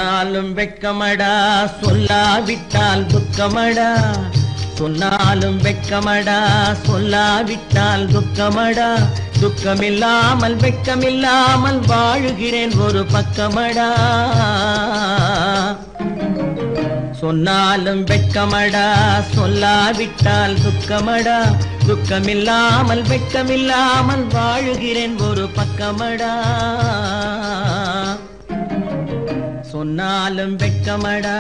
சொன்னாலும் வெட்கமடா சொல்லாவிட்டால் துக்கமடா சொன்னாலும் வெட்கமடா சொல்லாவிட்டால் துக்கமடா துக்கமில்லாமல் வெட்கமில்லாமல் வாழுகிறேன் ஒரு பக்கமடா சொன்னாலும் வெட்கமடா சொல்லாவிட்டால் துக்கமடா துக்கமில்லாமல் வெட்கமில்லாமல் வாழுகிறேன் ஒரு பக்கமடா சொன்னாலும் வெட்கமடா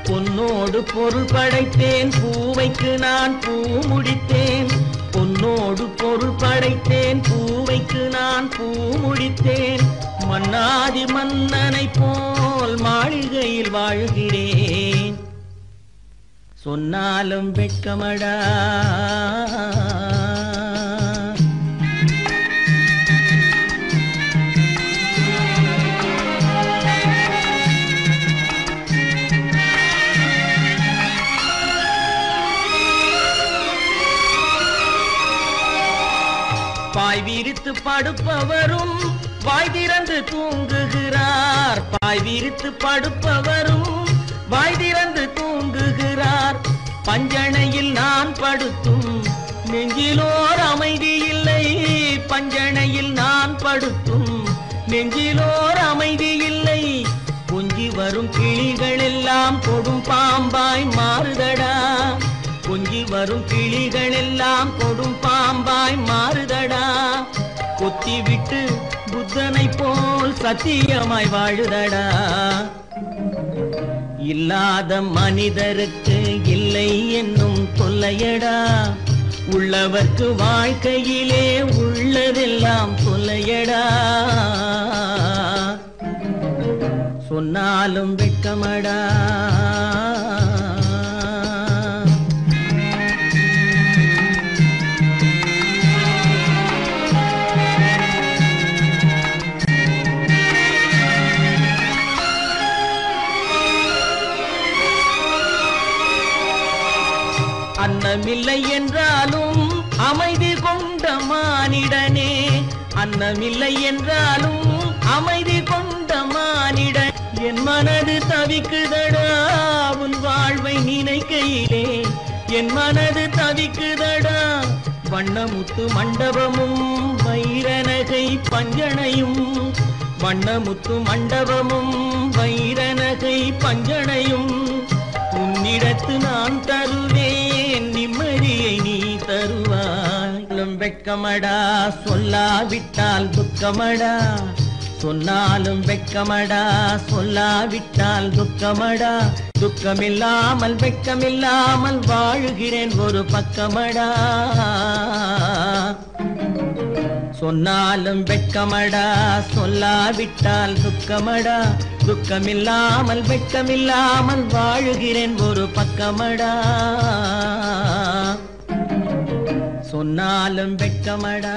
பொன்னோடு பொருள் படைத்தேன் பூவைக்கு நான் பூ முடித்தேன் பொன்னோடு பொருள் படைத்தேன் பூவைக்கு நான் பூ முடித்தேன் மன்னாதி மன்னனை போல் மாளிகையில் வாழ்கிறேன் சொன்னாலும் வெட்கமடா பாய் விரித்து படுப்பவரும் வாய் திறந்து தூங்குகிறார் பாய் விரித்து படுப்பவரும் வாய் திறந்து தூங்குகிறார் பஞ்சணையில் நான் படுத்தும் நெஞ்சிலோர் அமைதி இல்லை பஞ்சணையில் நான் படுத்தும் நெஞ்சிலோர் அமைதி இல்லை கொஞ்சி வரும் கிளிகள் எல்லாம் கொடும் பாம்பாய் மாறுதடா கொஞ்சி வரும் கிளிகள் எல்லாம் கொடும் பாம்பாய் மாறுதடா கொத்தி விட்டு புத்தனை போல் சத்தியமாய் வாழுதடா இல்லாத மனிதருக்கு இல்லை என்னும் தொல்லையடா உள்ளவர்க்கு வாழ்க்கையிலே உள்ளதெல்லாம் தொல்லையடா சொன்னாலும் வெட்கமடா அன்னமில்லை என்றாலும் அமைதி கொண்ட மானிடனே அன்னமில்லை என்றாலும் அமைதி கொண்ட மானிடன் என் மனது தவிக்குதடா உன் வாழ்வை நினைக்கையிலே என் மனது தவிக்குதடா வண்ணமுத்து மண்டபமும் வைரநகை பஞ்சணையும் வண்ணமுத்து மண்டபமும் வைரநகை பஞ்சணையும் உன்னிடத்து நான் தருவேன் நிம்மதியை நீ தருவாய் வெட்கமடா சொல்லாவிட்டால் துக்கமடா சொன்னாலும் வெட்கமடா சொல்லாவிட்டால் துக்கமடா துக்கமில்லாமல் வெட்கமில்லாமல் வாழுகிறேன் ஒரு பக்கமடா சொன்னாலும் வெட்கமடா சொல்லாவிட்டால் துக்கமடா துக்கமில்லாமல் வெட்கமில்லாமல் வாழுகிறேன் ஒரு பக்கமடா சொன்னாலும் வெட்கமடா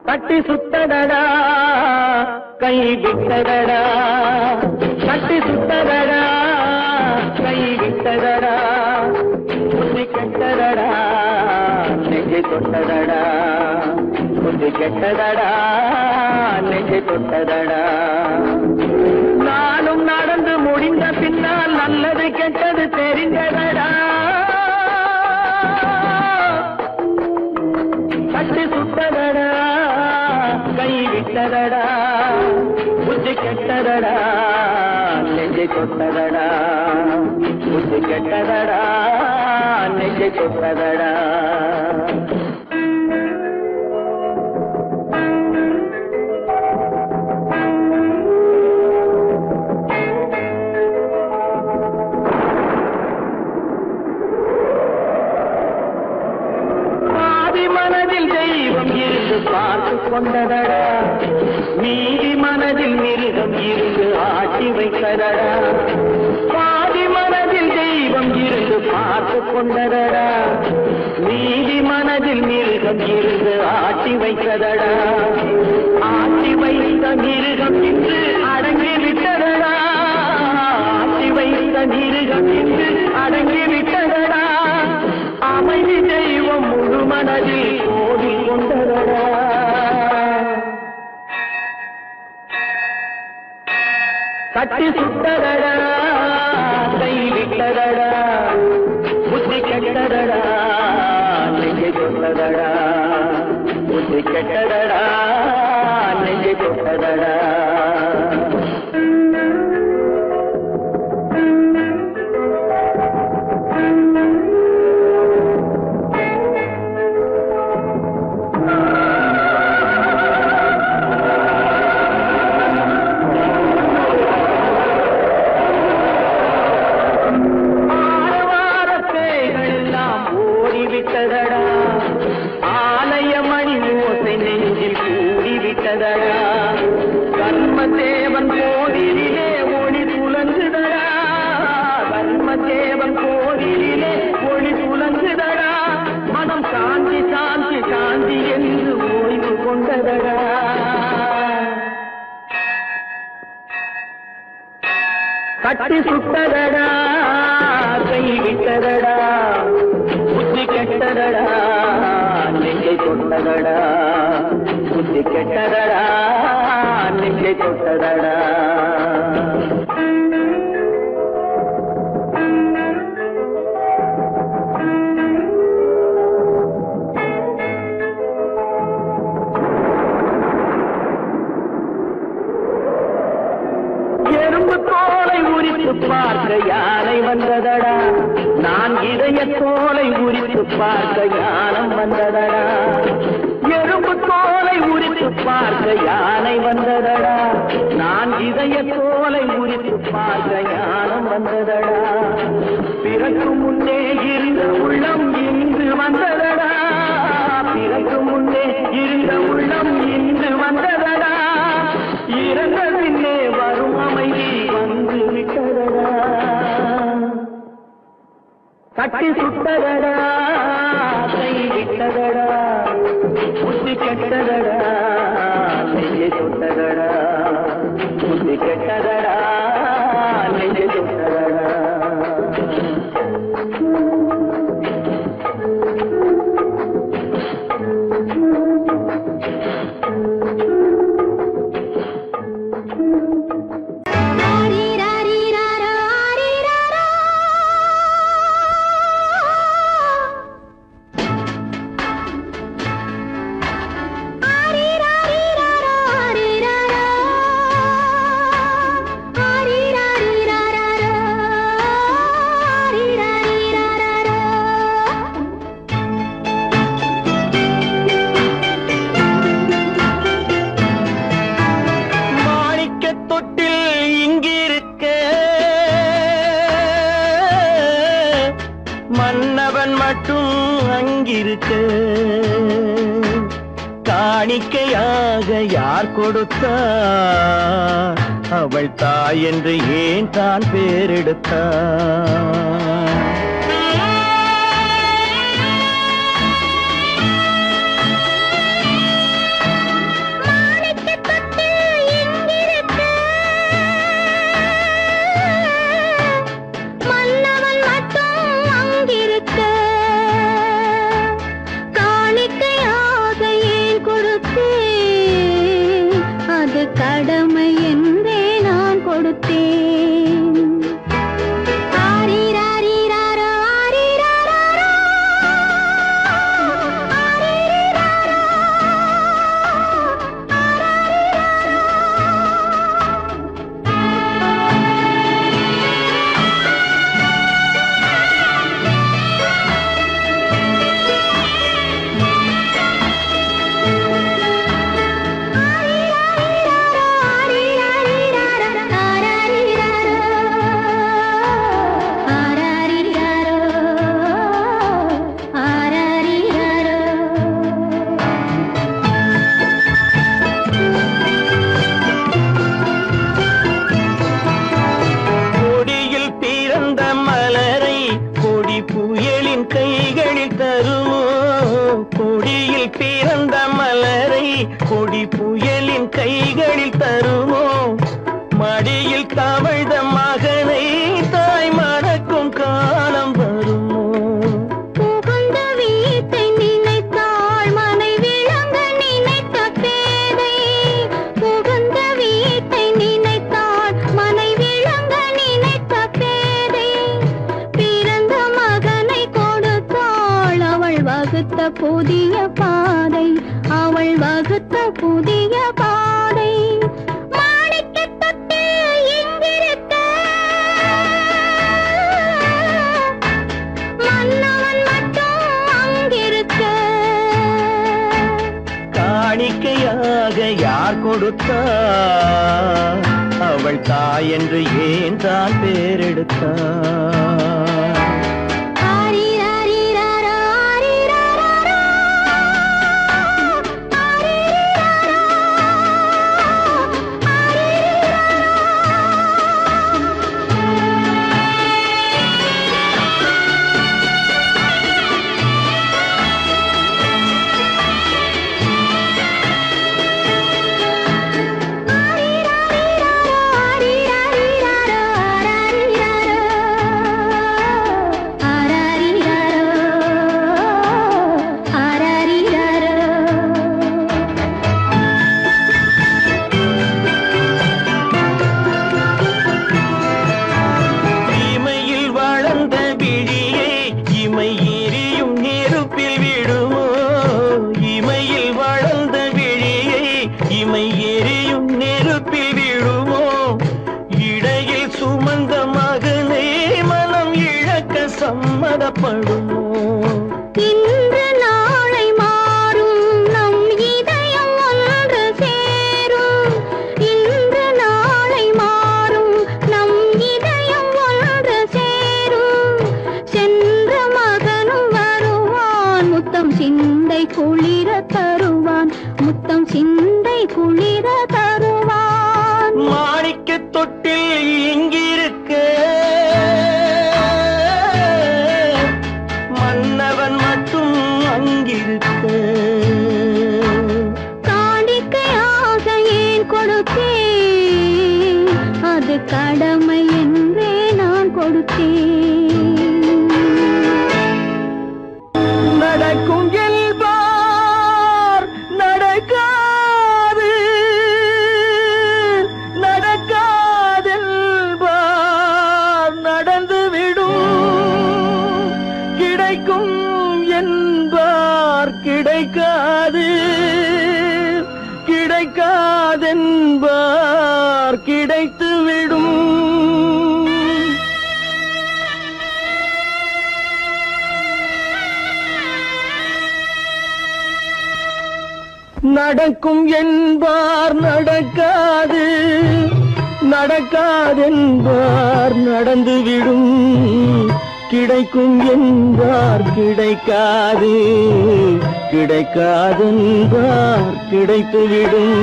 கட்டி சுத்தடடா கை விட்டதடா கட்டி சுத்தடடா கை விட்டதடா புத்தி கெட்டதடா நெஞ்சை தொட்டதடா புத்தி கெட்டதடா நெஞ்சை தொட்டதடா நானும் நடந்து முடிந்த பின்னால் நல்லது கெட்டது தெரிந்ததடா கட்டி சுட்டதடா கை விட்டதடா புத்தி கெட்டதடா நெஞ்சை தொட்டதடா புத்தி கெட்டதடா நெஞ்சை தொட்டதடா பார்த்து கொண்டதடா மீதி மனதில் மிருகம் இருந்து ஆட்டி வைத்ததடா பாதி மனதில் தெய்வம் இருந்து பார்த்து கொண்டதடா மீதி மனதில் மிருகம் இருந்து ஆட்டி வைத்ததடா ஆட்டி வைத்த வைத்த மிருகம் இன்று அடங்கி விட்டதடா ஆட்டி வைத்த மிருகம் இன்று அடங்கி விட்டதடா அமைதி தெய்வம் முழு மனதில் கோடி கொண்டதடா கட்டி சுட்டதடா கை விட்டதடா புத்தி கெட்டதடா நெஞ்சை கொண்டதடா புத்தி கெட்டதடா நெஞ்சை கொண்டதடா கர்மதேவன் கோவிலிலே ஒளி துலங்குதடா கர்மதேவன் கோவிலிலே ஒளி துலங்குதடா மனம் சாந்தி சாந்தி சாந்தி என்று ஓய்வு கொண்டதடா கட்டி சுட்டதடா கை விட்டதடா புத்தி கெட்டதடா நெஞ்சை கொண்டதடா புத்தி கெட்டதடா நெஞ்சை கொண்டதடா எறும்பு தோலை உரித்து பார்க்க யானை வந்ததடா நான் இதய தோலை உரித்து பார்க்க யானம் வந்ததடா எறும்பு தோலை உரித்து பார்க்க யானை வந்ததடா நான் இதய தோலை உரித்து பார்க்க யானம் வந்ததடா பிறகு முன்னே இருந்த உள்ளம் இன்று வந்ததடா பிறகு முன்னே இருந்த உள்ளம் இன்று வந்ததடா இறந்த பின்னே வரும் அமைதி வந்து விட்டதடா கட்டி சுட்டதடா கை விட்டதடா புத்தி கெட்டதடா நெஞ்சை சுட்டதடா புத்தி கெட்டதடா நெஞ்சை சுட்டதடா மன்னவன் மட்டும் அங்கிருக்க காணிக்கையாக யார் கொடுத்தார் அவள் தாய் என்று ஏன் தான் பேரெடுத்தார் கடமை என்றே நான் கொடுத்தேன் புயலின் கைகளில் தருவோம் கொடியில் பிறந்த மலரை கொடி புயலின் கைகளில் தருமோ மடியில் தவழ்ந்த மகனை தாய் மறக்கும் காலம் வருமோ புகுந்த வீட்டை நினைத்தாள் மனை விளங்க நினைத்த பேதை புகுந்த வீட்டை நினைத்தாள் மனை விளங்க நினைத்த பேதை பிறந்த மகனை கொடுத்தாள் அவள் வகுத்த புதிய பாதை அவள் வகுத்த புதிய பாதை காணிக்கையாக யார் கொடுத்தா அவள் தாய் என்று ஏன் தான் பேரெடுத்தா சம்மதப்படுமோ இன்று நாளை மாறும் நம் இதயம் ஒன்று சேரும் இன்று நாளை மாறும் நம் இதயம் ஒன்று சேரும் சென்ற மகனும் வருவான் முத்தம் சிந்தை குளிர தருவான் முத்தம் சிந்தை குளிர தருவான் மாணிக்க தொட்டில் இங்கிருக்க காணிக்கையாக ஏன் கொடுத்தேன் அது கடமை என்றே நான் கொடுத்தேன் நடக்கும் என்பார் நடக்காது நடக்காதென்பார் நடந்துவிடும் கிடைக்கும் என்பார் கிடைக்காது கிடைக்காதென்பார் கிடைத்துவிடும் நடக்கும் என்பார் நடக்காது நடக்காதென்பார் நடந்துவிடும் கிடைக்கும் என்பார் கிடைக்காது கிடைக்காதென்பார் கிடைத்துவிடும்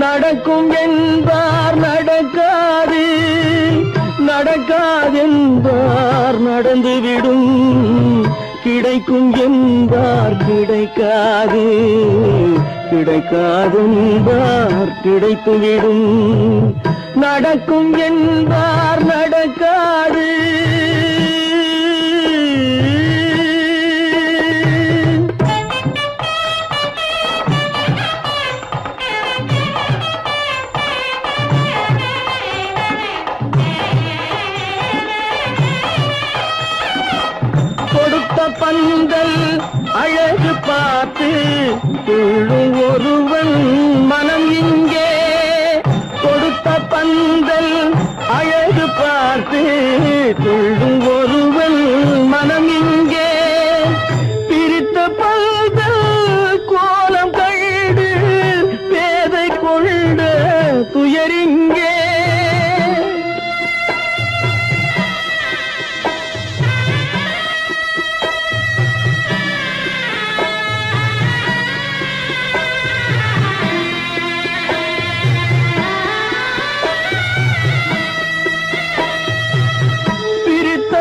நடக்கும் என்பார் நடக்காது நடக்காதென்பார் நடந்துவிடும் கிடைக்கும் என்பார் கிடைக்காது கிடைக்காதென்பார் கிடைத்துவிடும் நடக்கும் என்பார் நடக்காது கொடுத்த பந்தல் அழகு பார்த்து துள்ளும் ஒருவன் மனம் இங்கே கொடுத்த பந்தல் அழகு பார்த்து துள்ளும் ஒருவன் மனம் இங்கே பிரித்த பந்தல் கோலம் கண்டு பேதை கொண்ட துயரிங்கே பிரித்த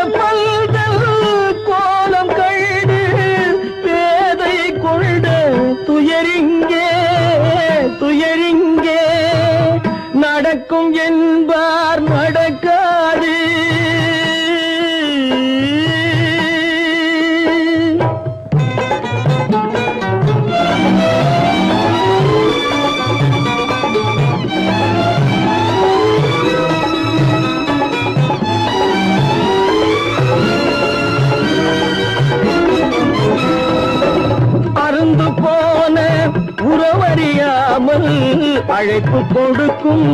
அழைப்பு கொடுக்கும்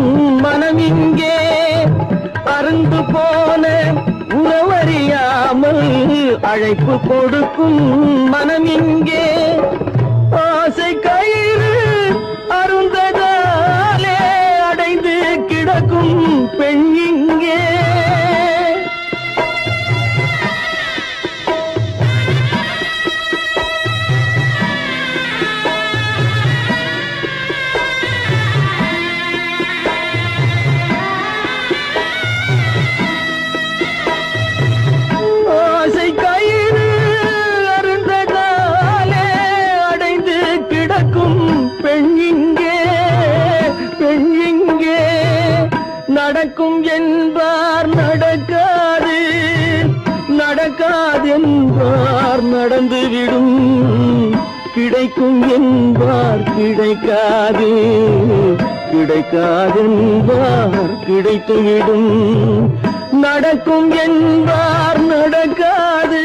மனம் இங்கே அருந்து போன உறவறியாமல் அழைப்பு கொடுக்கும் மனம் இங்கே ஆசை கயிறு அருந்ததாலே அடைந்து கிடக்கும் பெண் இங்கே நடக்கும் என்பார் நடக்காது நடக்காது என்பார் நடந்துவிடும் கிடைக்கும் என்பார் கிடைக்காது கிடைக்காது என்பார் கிடைத்துவிடும் நடக்கும் என்பார் நடக்காது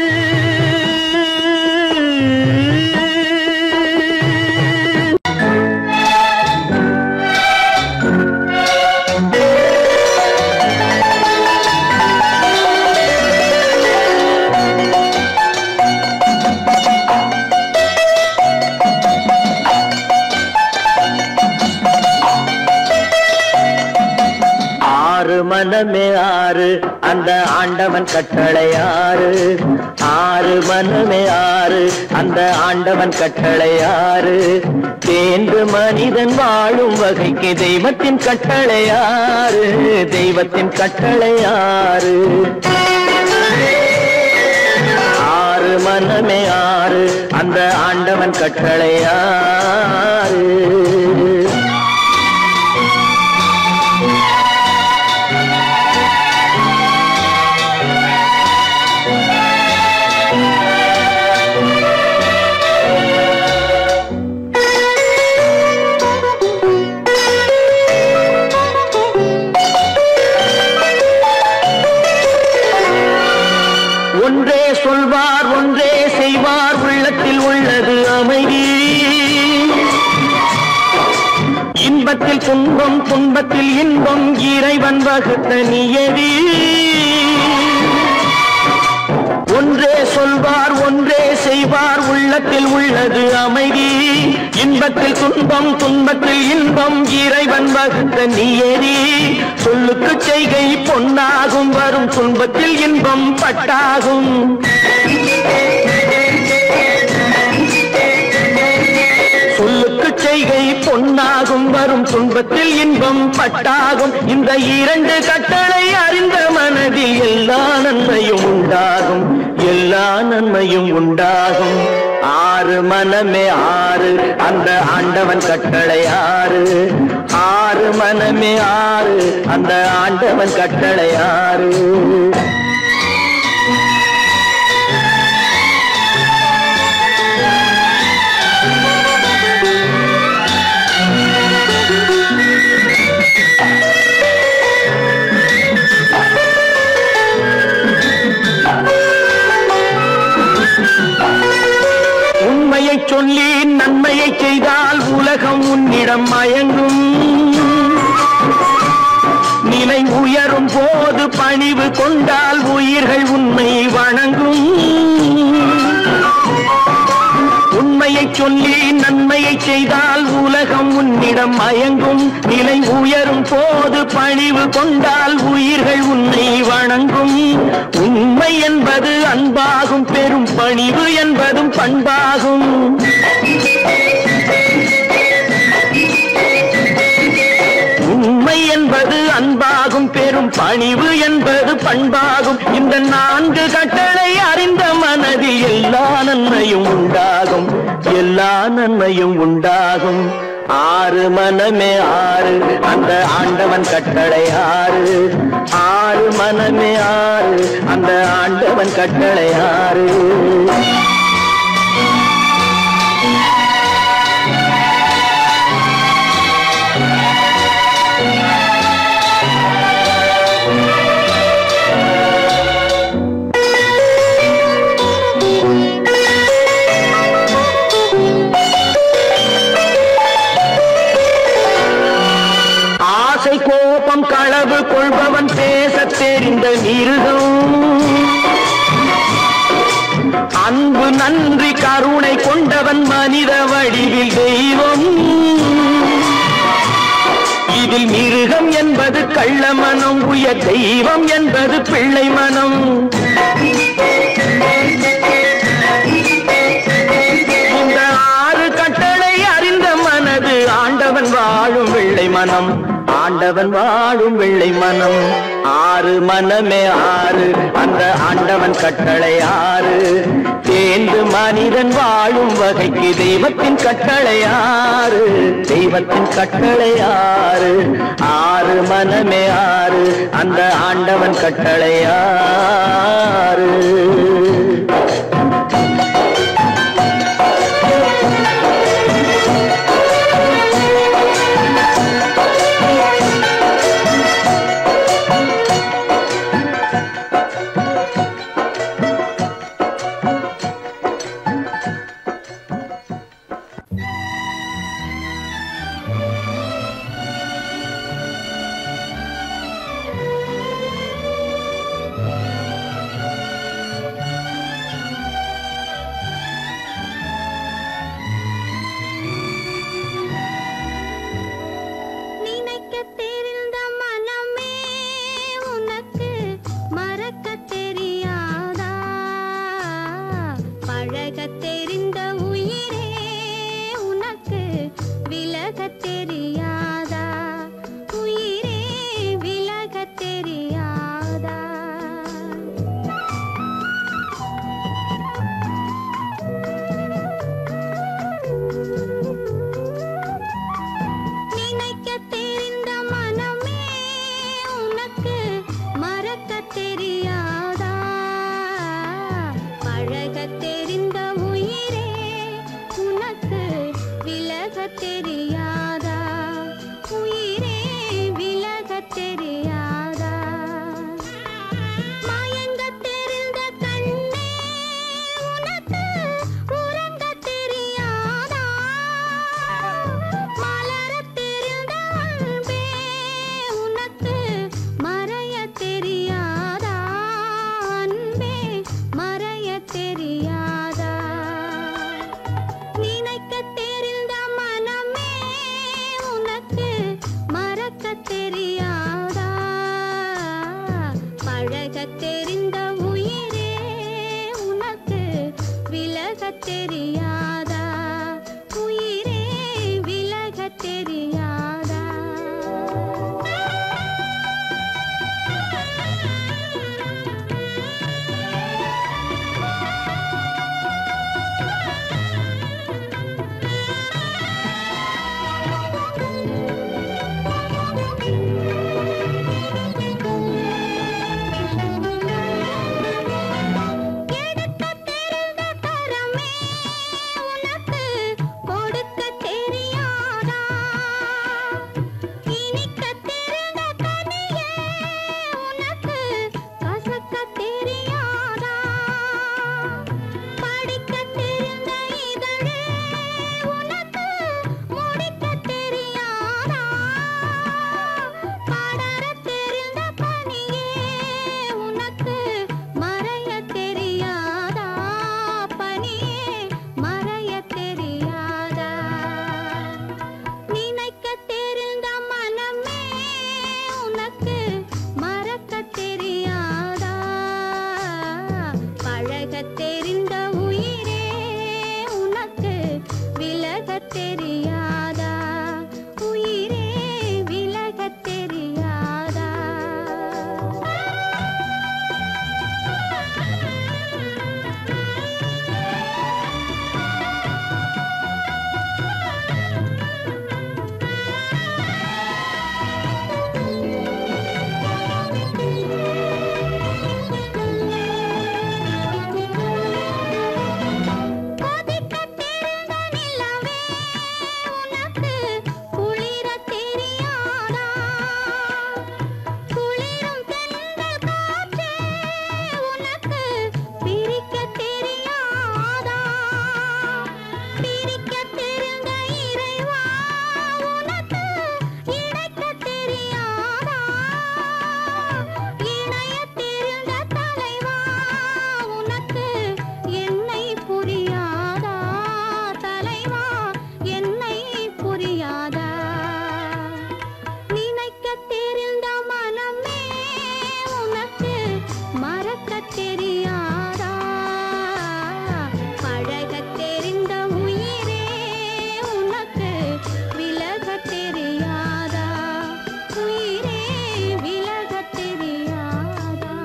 மனமே ஆறு அந்த ஆண்டவன் கட்டளை ஆறு ஆறு மனமே ஆறு அந்த ஆண்டவன் கட்டளை ஆறு தேர்ந்து மனிதன் வாழும் வகைக்கு தெய்வத்தின் கட்டளை ஆறு தெய்வத்தின் கட்டளை ஆறு ஆறு மனமே ஆறு அந்த ஆண்டவன் கட்டளை ஆறு ஒன்றே சொல்வார் ஒன்றே செய்வார் உள்ளத்தில் உள்ளது அமைதி இன்பத்தில் துன்பம் துன்பத்தில் இன்பம் இறைவன் வகுத்த நியதி ஒன்றே சொல்வார் ஒன்றே செய்வார் உள்ளத்தில் உள்ளது அமைதி இன்பத்தில் துன்பம் துன்பத்தில் இன்பம் இறைவன் வகுத்த நியதி சொல்லுக்கு செய்கை பொன்னாகும் வரும் துன்பத்தில் இன்பம் பட்டாகும் சொல்லுக்கு செய்கை பொன்னாகும் வரும் துன்பத்தில் இன்பம் பட்டாகும் இந்த இரண்டு கட்டளை அறிந்த மனதில் எல்லா நன்மையும் உண்டாகும் எல்லா நன்மையும் உண்டாகும் ஆறு மனமே ஆறு அந்த ஆண்டவன் கட்டளை ஆறு ஆறு மனமே ஆறு அந்த ஆண்டவன் கட்டளை ஆறு உண்மையை சொல்லி நன்மையை செய்தால் உலகம் உன்னிடம் மயங்கும் நிலை உயரும் போது பணிவு கொண்டால் உயிர்கள் உன்னை வணங்கும் உண்மையை சொல்லி நன்மையை செய்தால் உலகம் உன்னிடம் மயங்கும் நிலை உயரும் போது பணிவு கொண்டால் உயிர்கள் உன்னை வணங்கும் உண்மை என்பது அன்பாகும் பெரும் பணிவு என்பதும் பண்பாகும் உண்மை என்பது அன்பாகும் பெரும் பணிவு என்பது பண்பாகும் இந்த நான்கு கட்டளை அறிந்த மனதில் எல்லா நன்மையும் உண்டாகும் எல்லா நன்மையும் உண்டாகும் ஆறு மனமே ஆறு அந்த ஆண்டவன் கட்டளை ஆறு ஆறு மனமே ஆறு அந்த ஆண்டவன் கட்டளை ஆறு மிருகம் அன்பு நன்றி கருணை கொண்டவன் மனித வடிவில் தெய்வம் இதில் மிருகம் என்பது கள்ள மனம் உயர் தெய்வம் என்பது பிள்ளை மனம் இந்த 6 கட்டளை அறிந்த மனது ஆண்டவன் வாழும் வெள்ளை மனம் ஆண்டவன் வாழும் வெள்ளை மனம் 6 மனமே 6 அந்த ஆண்டவன் கட்டளை 6 தேர்ந்து மனிதன் வாழும் வகைக்கு தெய்வத்தின் கட்டளை 6 தெய்வத்தின் கட்டளை 6 மனமே 6 அந்த ஆண்டவன் கட்டளை 6 எடுக்க தெரிந்த தரமே தெரியாதா பழகத் தெரிந்த உயிரே உனக்கு விலகத் தெரியாதா உயிரே விலகத் தெரியாதா.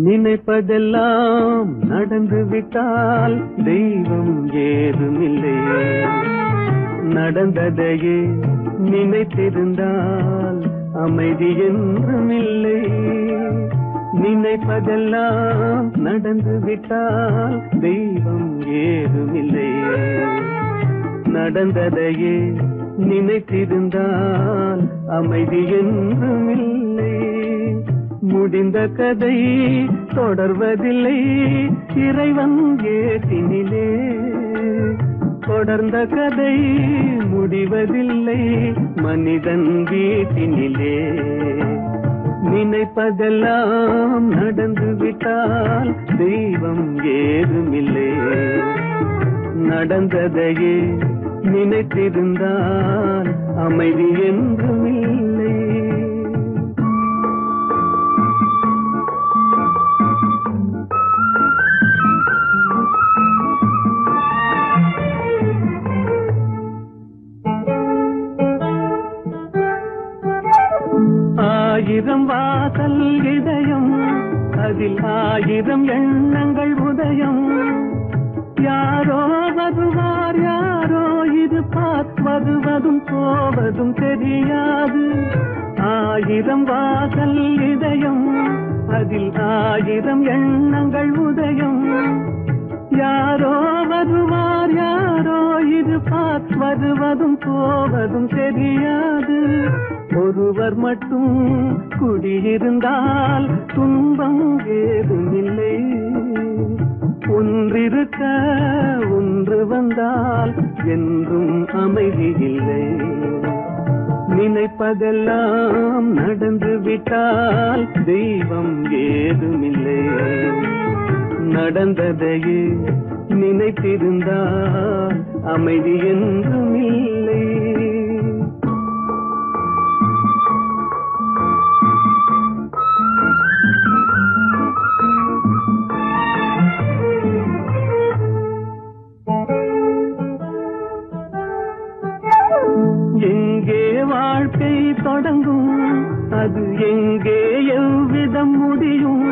நினைப்பதெல்லாம் நடந்து விட்டால் தெய்வம் ஏதுமில்லை, நடந்ததையே நினைத்திருந்தால் அமைதி என்றுமில்லை. நினைப்பதெல்லாம் நடந்து விட்டால் தெய்வம் ஏதுமில்லை, நடந்ததையே நினைத்திருந்தால் அமைதி என்றுமில்லை. முடிந்த கதை தொடர்வதில்லை இறைவன் ஏட்டினிலே, தொடர்ந்த கதை முடிவதில்லை மனிதன் வீட்டினிலே. நினைப்பதெல்லாம் நடந்து விட்டால் தெய்வம் ஏதுமில்லை, நடந்ததையே நினைத்திருந்தால் அமைதி என்றுமில்லை. ஆயிரம் வாசல் இதயம், அதில் ஆயிரம் எண்ணங்கள் உதயம். யாரோ வருவார் யாரோ இது வருவதும் போவதும் தெரியாது. ஆயிரம் வாசல் இதயம், அதில் ஆயிரம் எண்ணங்கள் உதயம். யாரோ வருவார் யாரோ இது வருவதும் போவதும் தெரியாது. ஒருவர் மட்டும் குடியிருந்தால் துன்பம் ஏதுமில்லை, ஒன்றிருக்க ஒன்று வந்தால் என்றும் அமைதி இல்லை. நினைப்பதெல்லாம் நடந்து விட்டால் தெய்வம் ஏதுமில்லை, நடந்ததையே நினைத்திருந்தால் அமைதி என்றுமில்லை. எங்கே வாழ்க்கை தொடங்கும், அது எங்கே எவ்விதம் முடியும்?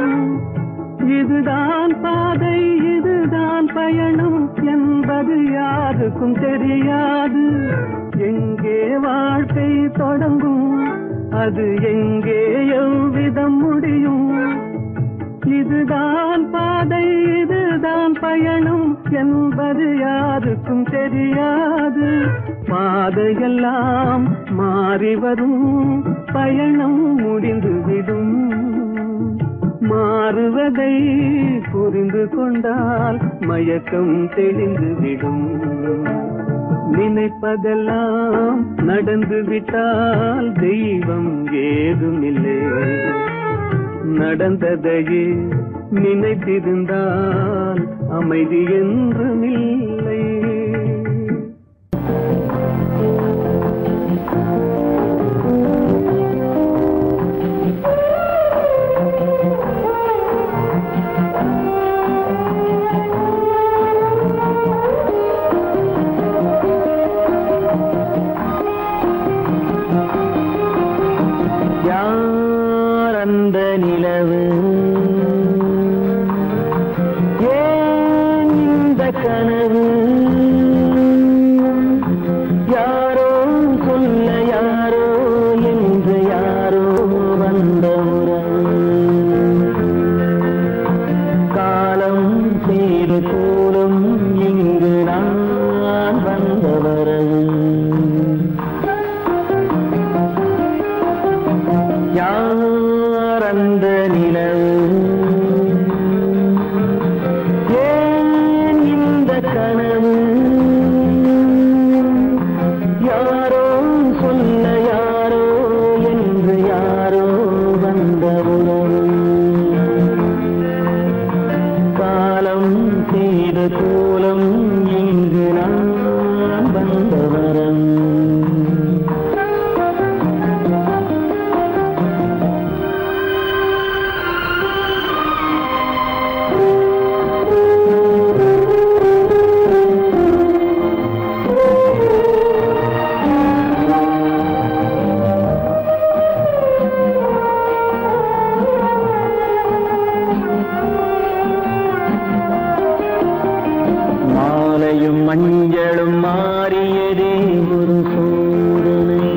இதுதான் பாதை இதுதான் பயணம் என்பது யாருக்கும் தெரியாது. எங்கே வாழ்க்கை தொடங்கும், அது எங்கே எவ்விதம் முடியும்? இதுதான் பாதை இதுதான் பயணம் என்பது யாருக்கும் தெரியாது. பாதையெல்லாம் மாறி வரும், பயணம் முடிந்துவிடும். மாறுவதை புரிந்து கொண்டால் மயக்கம் தெளிந்துவிடும். நினைப்பதெல்லாம் நடந்து விட்டால் தெய்வம் ஏதுமில்லை, நடந்ததையே நினைத்திருந்தால் அமைதி என்றுமில்லை. யார் அந்த நிலவு, ஏன் இந்த கனவு? யாரோ சொல்ல யாரோ என்று யாரோ வந்த உறவு. காலம் செய்து கூறும் இங்கு நான் வந்த வரவு. யார் அந்த நிலவு, காலம் செய்த கோலம் இங்கு நான் வந்தவரம். மஞ்சளும் மாறியதே ஒரு சோதனை.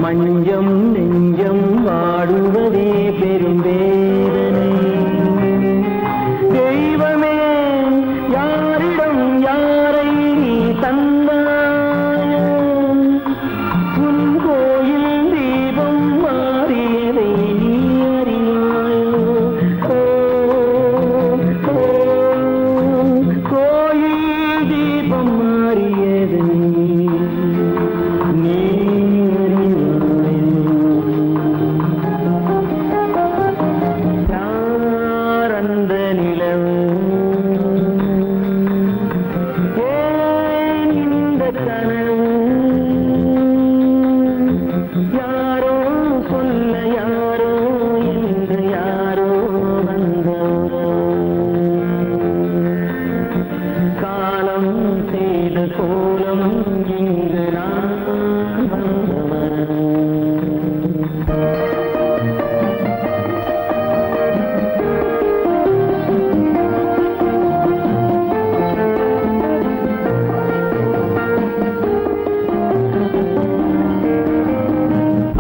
மஞ்சம் நெஞ்சம் வாடுவதே பெரும் வேதனை. தெய்வமே யாரிடம் யாரை நீ தந்தாயோ, உன் கோயில் தீபம் மாறியதை நீ அறியாயோ.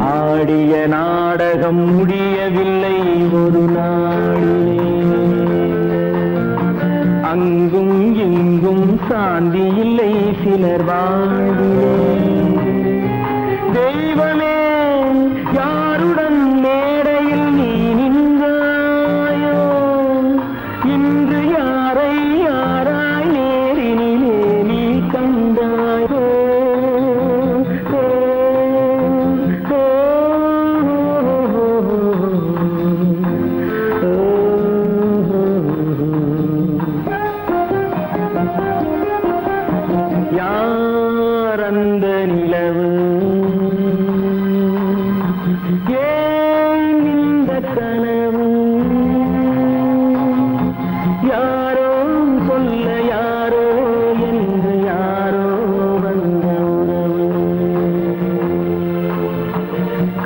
ஆடிய நாடகம் முடியவில்லை ஒரு நாளிலே. அங்கும் இங்கும் சாந்தி இல்லை சிலர் வாழ்விலே. தெய்வமே யாருடன் மேடையில் நீ நின்றாயோ, இன்று யாரை யாராய் நேரினிலே நீ கண்டாயோ. யார் அந்த நிலவு, ஏன் இந்த கனவு, யாரோ சொல்ல யாரோ என்று யாரோ வந்த உறவு.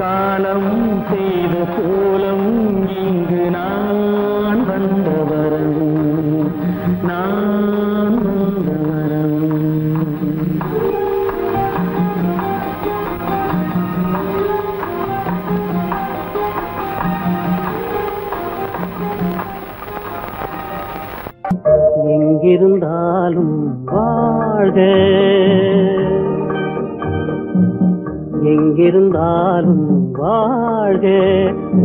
காலம் செய்த கோலம் இங்கு நான் வந்தவரம், நான் வந்தவரம். எங்கிருந்தாலும் வாழ்க, எங்கிருந்தாலும் வாழ்க,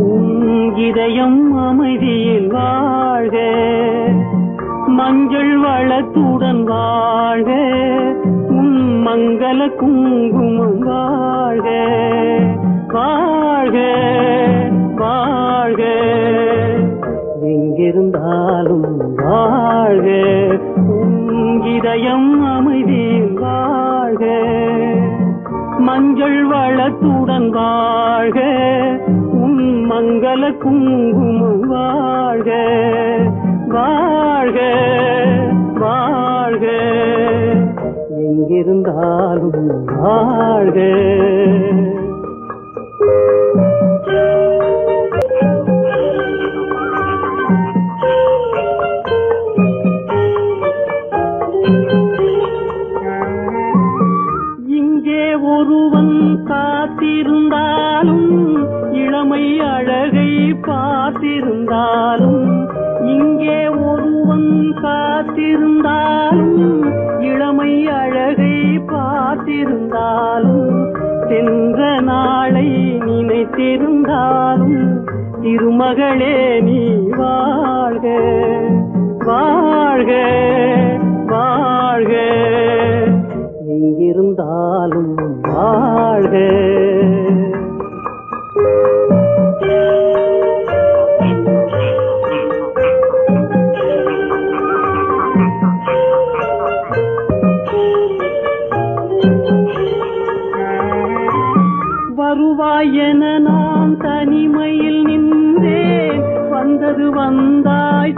உன் இதயம் அமைதியில் வாழ்க, மஞ்சள் வளத்துடன் வாழ்க, உன் மங்கள குங்குமம் வாழ்க, வாழ்க வாழ்க. எங்கிருந்தாலும் வாழ்க, உன் இதயம் அமைதியில் வாழ்க, மஞ்சள் வளத்துடன் வாழ்க, உன் மங்கள குங்குமம் வாழ்க, வாழ்க வாழ்க. எங்கிருந்தாலும் வாழ்க. ஒருவன் காத்திருந்தாலும், இளமை அழகை பார்த்திருந்தாலும், இங்கே ஒருவன் காத்திருந்தாலும், இளமை அழகை பார்த்திருந்தாலும், சென்ற நாளை நினைத்திருந்தாலும், திருமகளே நீ வாழ்க, வாழ்க வாழ்க. எங்கிருந்தாலும் வாழ்க.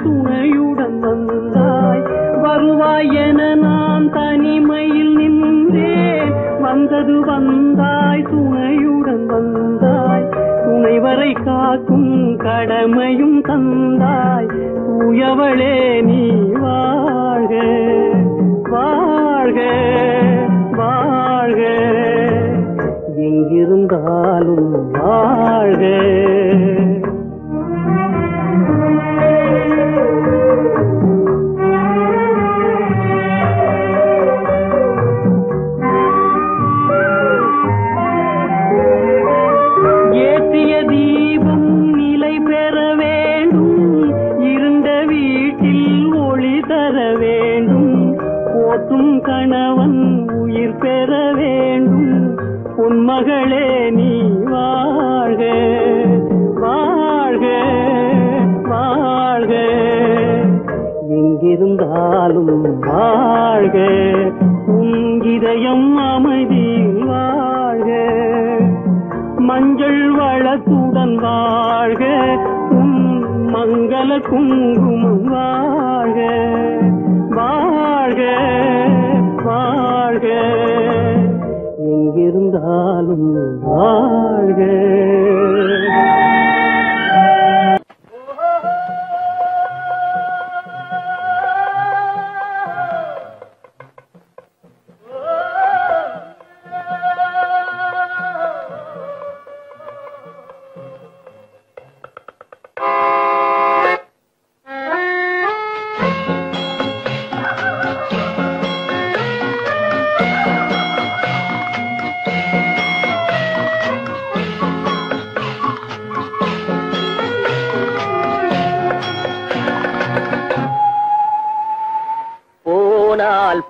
துணையுடன் வந்தாய் வருவாய் என நான் தனிமையில் நின்றேன் வந்தது வந்தாய் துணையுடன் வந்தாய் துணைவரை காக்கும் கடமையும் தந்தாய் தூயவளே நீ வாழ்க வாழ்க வாழ்க எங்கிருந்தாலும் வாழ்க ஏற்றிய தீபம் நிலை பெற வேண்டும் இருண்ட வீட்டில் ஒளி தர வேண்டும் போற்றும் கணவன் உயிர் பெற வேண்டும் பொன்மகளே நீ வாழ்க வாழ்க வாழ்க எங்கிருந்தாலும் வாழ்க உன் இதயம் அமைதியில் வாழ்க மஞ்சள் வளத்துடன் வாழ்க உன் மங்கள குங்குமம் வாழ்க வாழ்க வாழ்க எங்கிருந்தாலும் வாழ்க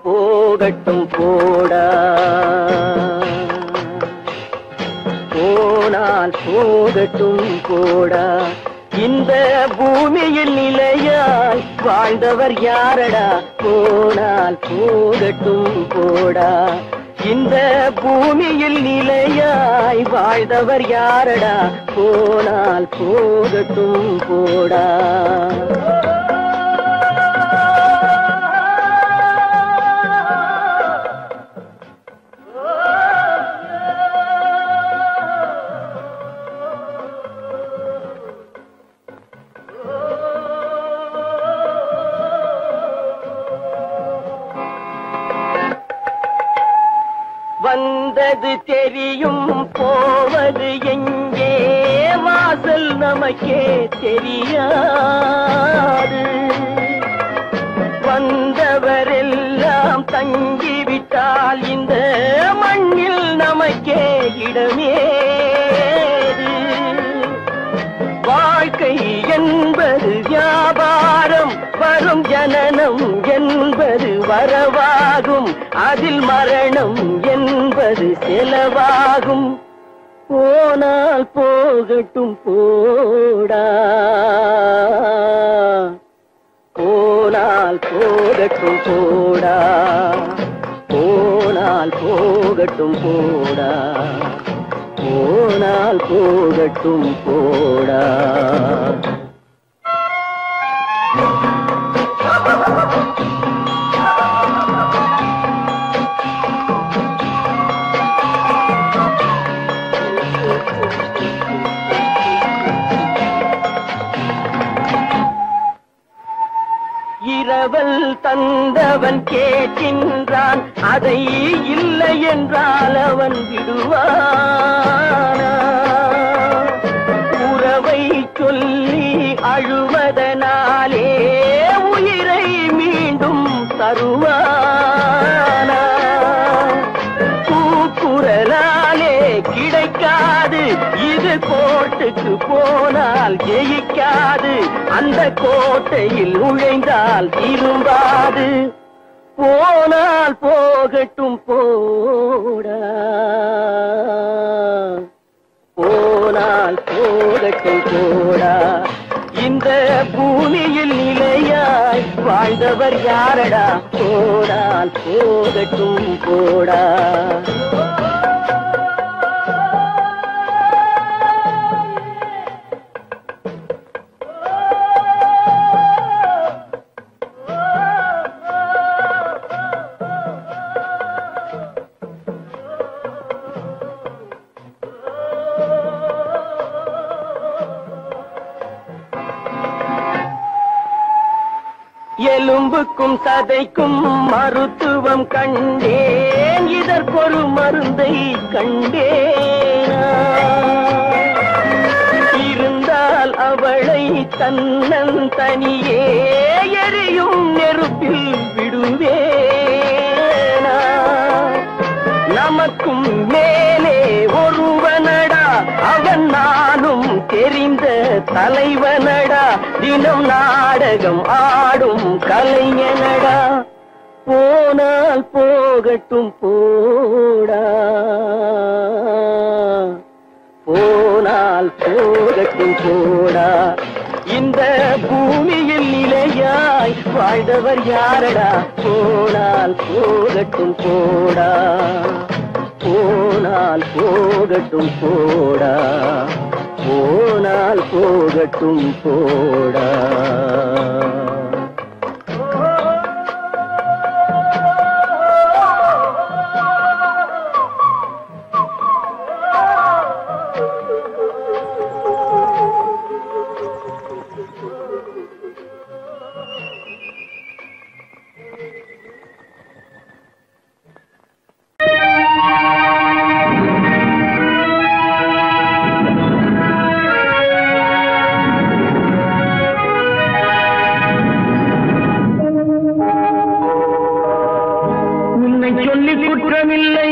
போகட்டும் போடா போனால் போகட்டும் போடா இந்த பூமியில் நிலையாய் வாழ்ந்தவர் யாரடா போனால் போகட்டும் போடா இந்த பூமியில் நிலையாய் வாழ்ந்தவர் யாரடா போனால் போகட்டும் போடா வந்தது தெரியும் போவது எங்கே வாசல் நமக்கே தெரியாது வந்தவரெல்லாம் தங்கிவிட்டால் இந்த மண்ணில் நமக்கே இடமேது வாழ்க்கை என்பது வியாபாரம் வரும் ஜனனம் என்பது வரவாகும் அதில் மரணம் என்பது செலவாகும் போனால் போகட்டும் போடா போனால் போகட்டும் போடா போனால் போகட்டும் போடா போனால் போகட்டும் போடா இரவல் தந்தவன் கேட்கின்றான் அதை இல்லை என்றால் அவன் விடுவானா உறவை சொல்லி அழுவதனாலே உயிரை மீண்டும் தருவானா கூக்குரலாலே கிடைக்காது இது கோட்டுக்கு போனால் ஜெயிக்காது அந்த கோட்டையில் நுழைந்தால் திரும்பாது போனால் போகட்டும் போடா போனால் போகட்டும் போடா இந்த பூமியில் நிலையாய் வாழ்ந்தவர் யாரடா போனால் போகட்டும் போடா எலும்புக்கும் சதைக்கும் மருத்துவம் கண்டேன், இதற்கொரு மருந்தை கண்டேனா? இருந்தால் அவளை தன்னன் தனியே எரியும் நெருப்பில் விடுவேனா? நமக்கும் மேலே ஒருவனடா, அவன் நானும் தெரிந்த தலைவனடா, தினம் நாடகம் ஆடும் கலைஞனடா. போனால் போகட்டும் போடா, போனால் போகட்டும் போடா. இந்த பூமியில் நிலையாய் வாழ்ந்தவர் யாரடா? போனால் போகட்டும் போடா, போனால் போகட்டும் போடா, போனால் போகட்டும் போடா. சொல்லி குற்றமில்லை,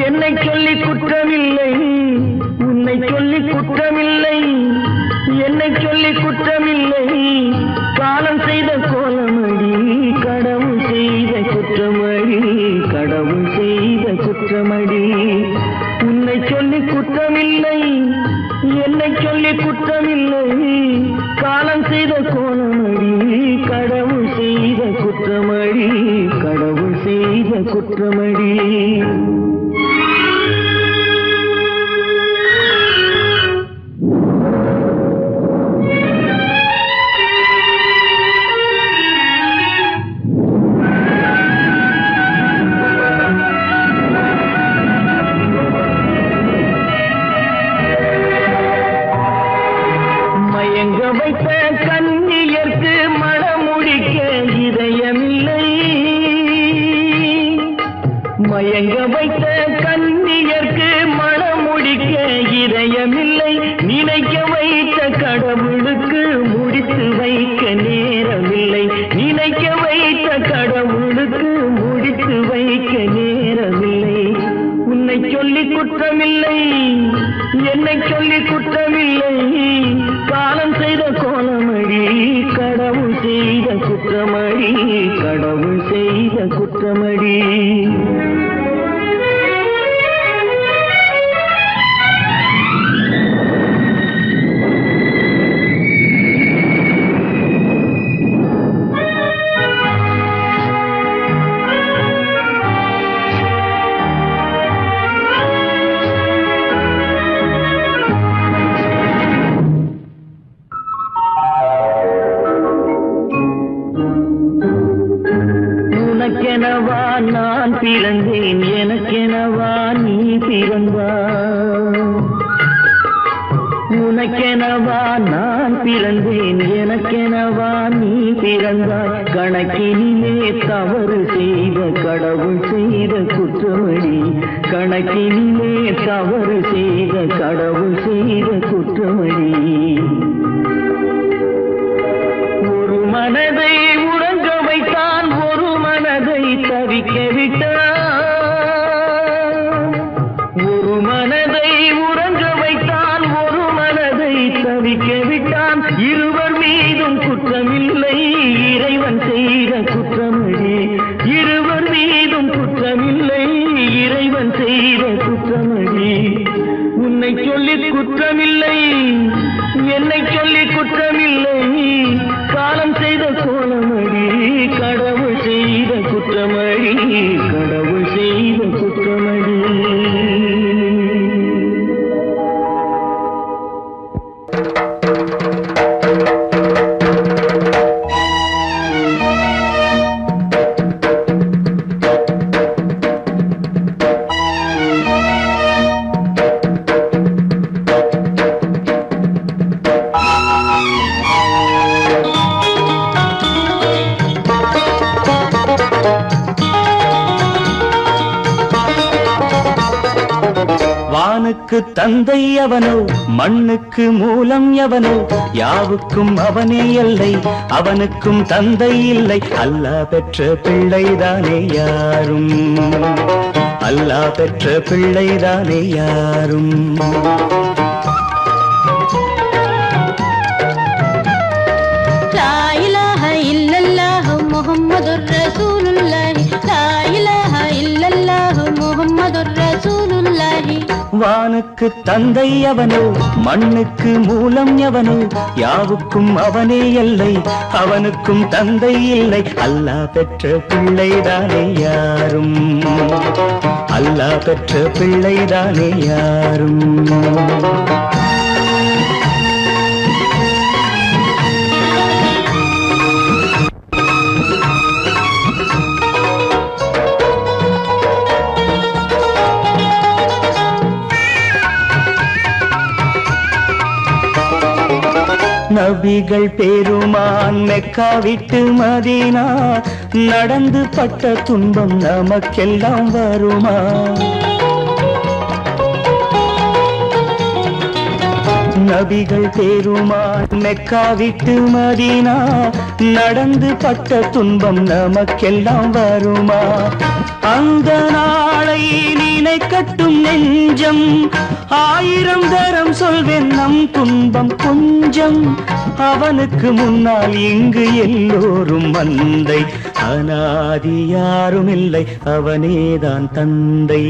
என்னை சொல்லி குற்றமில்லை, உன்னை சொல்லி குற்றமில்லை, என்னை சொல்லி குற்றமில்லை. காலம் செய்த கோலமடி, கடவுள் செய்த குற்றமடி, கடவுள் செய்த குற்றமடி. உன்னை சொல்லி குற்றமில்லை, என்னை சொல்லி குற்றமில்லை. காலம் செய்த கோலமடி, கடவுள் செய்த குற்றமடி, கடவுள் செய்த குற்றமடி. மயங்க வைத்த கன்னியர்க்கு மணமுடிக்க இதயமில்லை, மயங்க வைத்த கன்னியர்க்கு மணமுடிக்க இதயமில்லை. நினைக்க வைத்த கடவுளுக்கு முடித்து வைக்க நேரமில்லை, நினைக்க வைத்த கடவுளுக்கு முடித்து வைக்க நேரமில்லை. உன்னை சொல்லி குற்றமில்லை, என்னை சொல்லி குற்றமில்லை. காலம் செய்த கோலமடி, கடவுள் செய்த குற்றமடி, கடவுள் செய்த குற்றமடி. உனக்கெனவா நான் பிறந்தேன், எனக்கெனவா நீ பிறந்தாய். உனக்கெனவா நான் பிறந்தேன், எனக்கெனவா நீ பிறந்தாய். கணக்கினிலே தவறு செய்த கடவுள் செய்த குற்றமடி, கணக்கினிலே தவறு செய்த கடவுள் செய்த குற்றமடி. ஒரு மனதை உறங்க வைத்தான், ஒரு மனதை தவிக்க விட்டான். ஒரு மனதை உறங்க வைத்தான், ஒரு மனதை தவிக்க விட்டான். இருவர் மீதும் குற்றமில்லை, இறைவன் செய்த குற்றமடி. இருவர் மீதும் குற்றமில்லை, இறைவன் செய்த குற்றமடி. உன்னை சொல்லி குற்றமில்லை, என்னை சொல்லி குற்றமில்லை. காலம் செய்த கோலம் வானுக்கு தந்தை அவனோ மண்ணுக்கு மூலம் எவனோ யாவுக்கும் அவனே எல்லை அவனுக்கும் தந்தை இல்லை அல்லாஹ் பெற்ற பிள்ளைதானே யாரும் அல்லாஹ் பெற்ற பிள்ளைதானே யாரும் லா இலாஹ இல்லல்லாஹு முஹம்மதுர் ரசூலுல்லாஹி லா இலாஹ இல்லல்லாஹு முஹம்மதுர் ரசூலுல்லாஹி வானுக்கு தந்தை அவனோ மண்ணுக்கு மூலம் எவனோ யாவுக்கும் அவனே எல்லை அவனுக்கும் தந்தை இல்லை அல்லாஹ் பெற்ற பிள்ளைதானே யாரும் அல்லாஹ் பெற்ற பிள்ளைதானே யாரும் நபிகள் பெருமான் மெக்கா விட்டு மதீனா நடந்து பட்ட துன்பம் நமக்கெல்லாம் வருமா நபிகள் பெருமான் மெக்கா விட்டு மதீனா நடந்து பட்ட துன்பம் நமக்கெல்லாம் வருமா அந்த நாளை நினைக்கட்டும் நெஞ்சம் ஆயிரம் தரம் சொல்வேன் நம் துன்பம் கொஞ்சம் அவனுக்கு முன்னால் இங்கு எல்லோரும் மந்தை அநாதி யாரும் இல்லை அவனேதான் தந்தை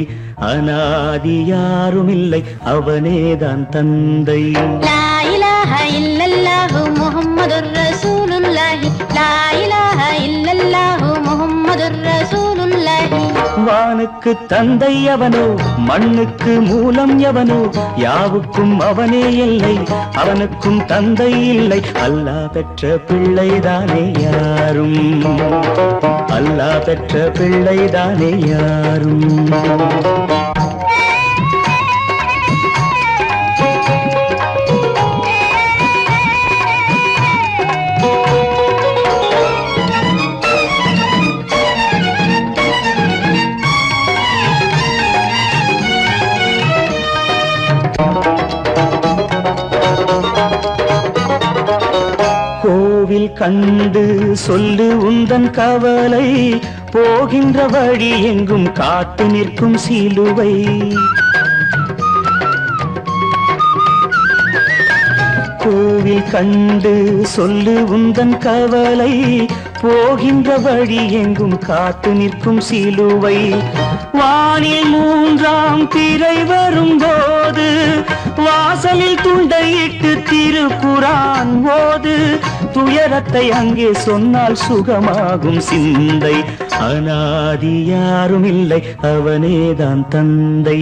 அநாதி யாரும் இல்லை அவனேதான் தந்தை லா இலாஹ இல்லல்லாஹு முஹம்மதுர் ரசூலுல்லாஹி லா இலாஹ இல்லல்லாஹு முஹம்மதுர் ரசூலுல்லாஹி வானுக்கு தந்தை அவனோ மண்ணுக்கு மூலம் எவனோ யாவுக்கும் அவனே இல்லை அவனுக்கும் தந்தை இல்லை அல்லாஹ் பெற்ற பிள்ளைதானே யாரும் அல்லாஹ் பெற்ற பிள்ளைதானே யாரும் கோவில் கண்டு சொல்லு உந்தன் கவலை போகின்ற வழி எங்கும் காத்து நிற்கும் சிலுவை கோவில் கண்டு சொல்லு உந்தன் கவலை போகின்ற வழி எங்கும் காத்து நிற்கும் சிலுவை வானில் மூன்றாம் திரை வரும்போது வாசலில் துண்டையிட்டு திருக்குரான் ஓது துயரத்தை அங்கே சொன்னால் சுகமாகும் சிந்தை அநாதி யாரும் இல்லை அவனேதான் தந்தை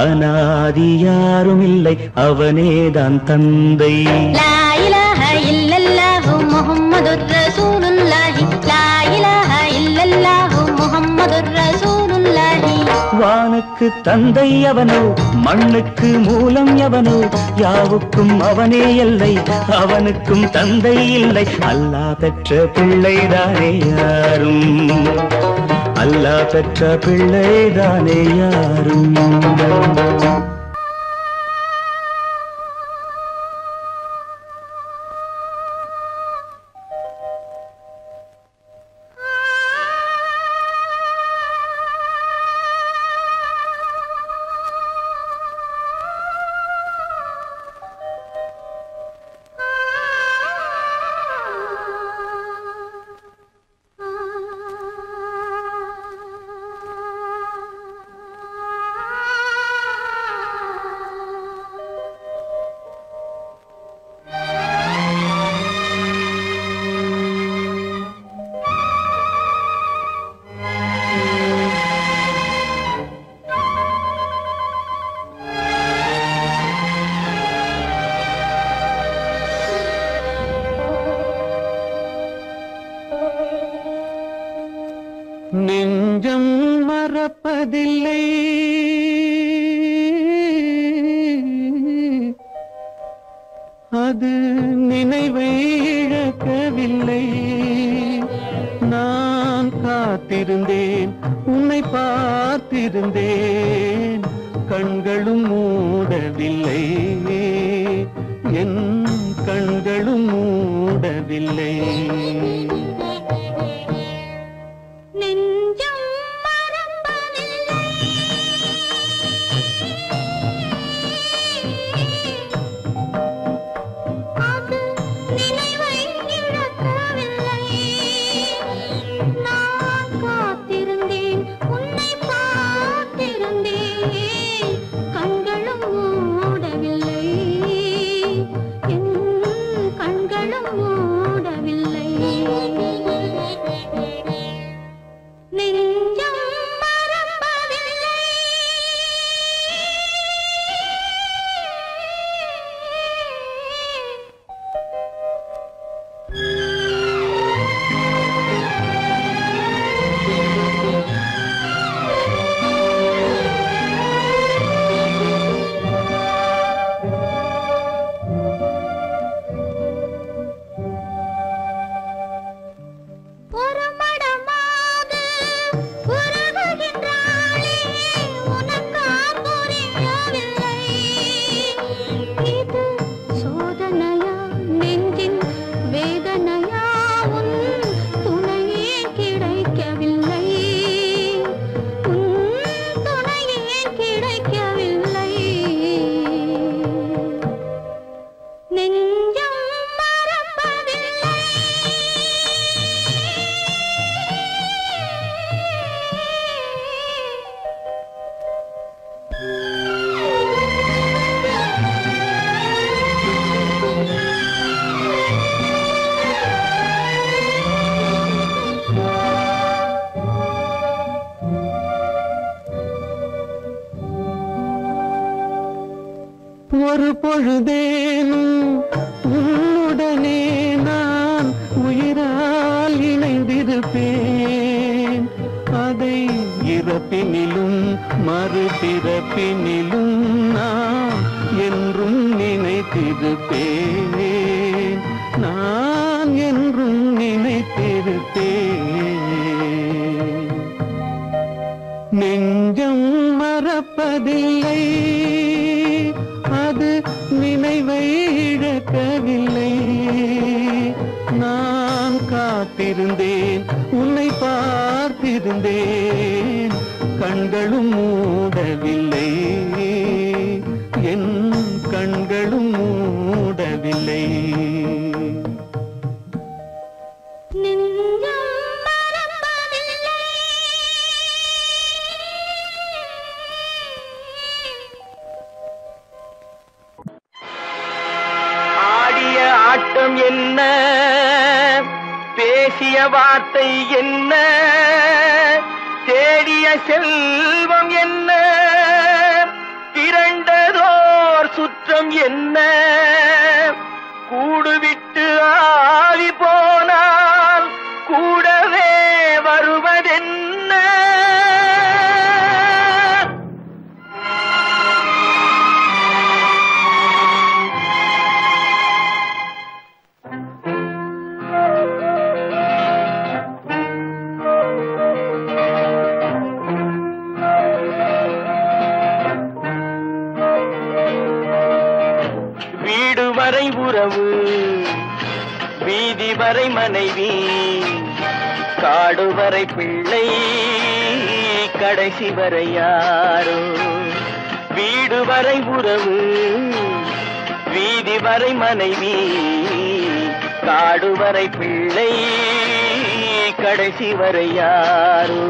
அநாதி யாரும் இல்லை அவனேதான் தந்தை லா இலாஹ இல்லல்லாஹு முஹம்மதுர் ரசூலுல்லாஹி லா இலாஹ இல்லல்லாஹு முஹம்மதுர் ரசூலுல்லாஹி வானுக்கு தந்தை அவனோ மண்ணுக்கு மூலம் எவனோ யாவுக்கும் அவனே எல்லை அவனுக்கும் தந்தை இல்லை அல்லாஹ் பெற்ற பிள்ளைதானே யாரும் அல்லாஹ் பெற்ற பிள்ளைதானே யாரும் நெஞ்சம் மறப்பதில்லை அது நினைவை இழக்கவில்லை நான் காத்திருந்தேன் உன்னை பார்த்திருந்தேன் கண்களும் மூடவில்லை, என் கண்களும் மூடவில்லை. ஒரு பொழுதேனும் உன்னுடனே நான் உயிரால் இணைந்திருப்பேன். அதை இறப்பினிலும் மறுபிறப்பினிலும் நான் என்றும் நினைத்திருப்பேன். நான் என்றும் நினைத்திருப்பேன். நெஞ்சம் மறப்பதில்லை, அது நினைவை இழக்கவில்லை. நான் காத்திருந்தேன், உன்னை பார்த்திருந்தேன், கண்களும் மூடவில்லை, என் கண்களும் மூடவில்லை. ஆட்டம் என்ன, பேசிய வார்த்தை என்ன, தேடிய செல்வம் என்ன, திரண்டதோர் சுற்றம் என்ன, கூடுவிட்டு ஆவி போனால் கூடவே வருவதென்ன. வரை உறவு, வீதி வரை மனைவி, காடு வரை பிள்ளை, கடைசி வரை யாரோ. வீடு வரை உறவு, வீதி வரை மனைவி, காடு வரை பிள்ளை, கடைசி வரை யாரோ.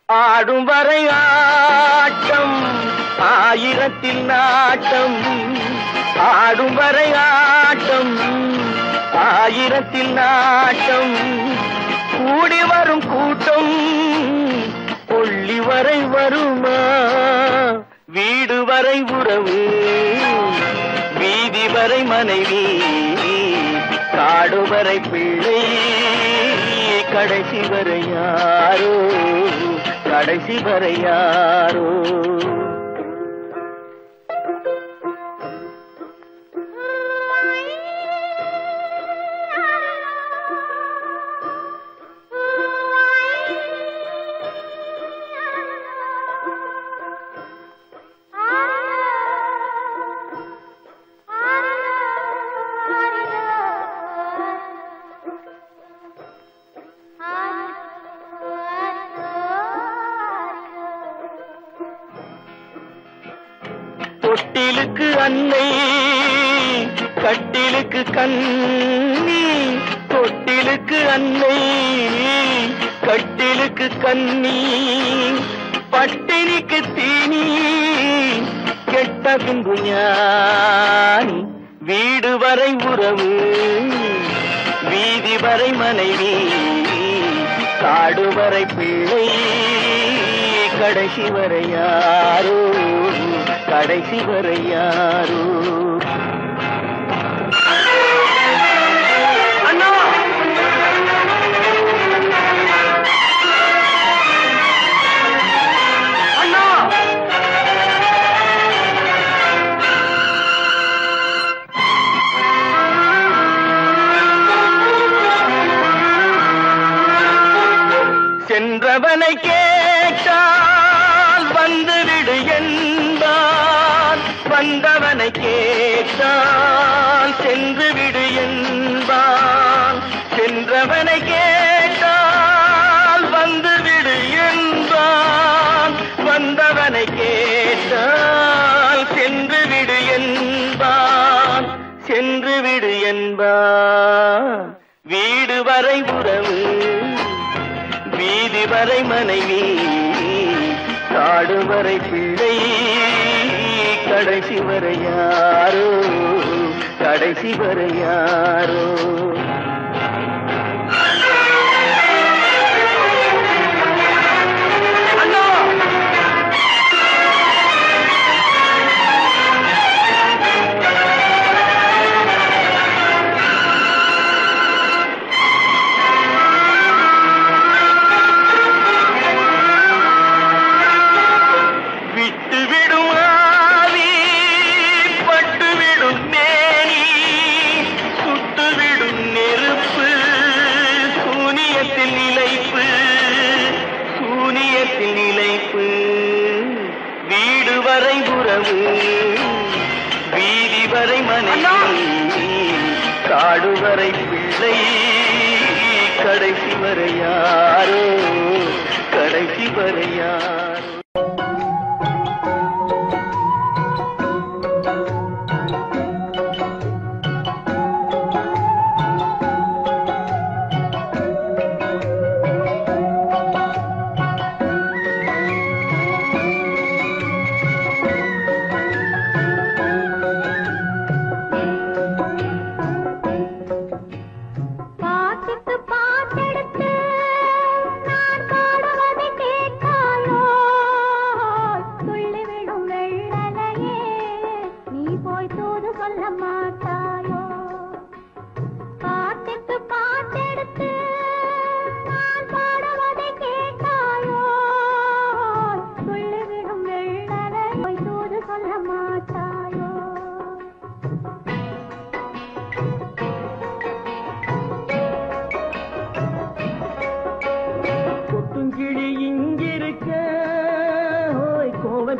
ஆடும் வரை ஆட்டம், ஆயிரத்தில் நாட்டம். ஆடும் வரை ஆட்டம், ஆயிரத்தில் நாட்டம். கூடி வரும் கூட்டம் கொள்ளி வரை வருமா? வீடு வரை உறவு, வீதி வரை மனைவி, காடுவரை பிள்ளை கடைசி வரை யாரோ, கடைசி வரை யாரோ. தொட்டிலுக்கு அன்னை கட்டிலுக்கு கண்ணி, தொட்டிலுக்கு அன்னை கட்டிலுக்கு கண்ணி, பட்டினிக்கு தீனி கெட்ட பின்பு ஞானி. வீடு வரை உறவு, வீதி வரை மனைவி, காடு வரை பிள்ளை கடைசி வரை யாரோ, கடைசி வரை யாரோ. அண்ணா அண்ணா சென்றவனை கேட்டால் வந்துவிடு என்பான், வந்தவனை கேட்டால் சென்று விடு என்பான். சென்றவனை கேட்டால் வந்துவிடு என்பான், வந்தவனை கேட்டால் சென்று விடு என்பான், சென்று விடு என்பான். வீடு வரை உறவு, வீதி வரை மனைவி, காடு வரை பிள்ளை கடைசி வரை யாரோ, கடைசி வரை யாரோ. வீடு வரை உறவு, வீதி வரை மனைவி, காடு வரை பிள்ளை கடைசி வரை யாரோ, கடைசி வரை யாரோ.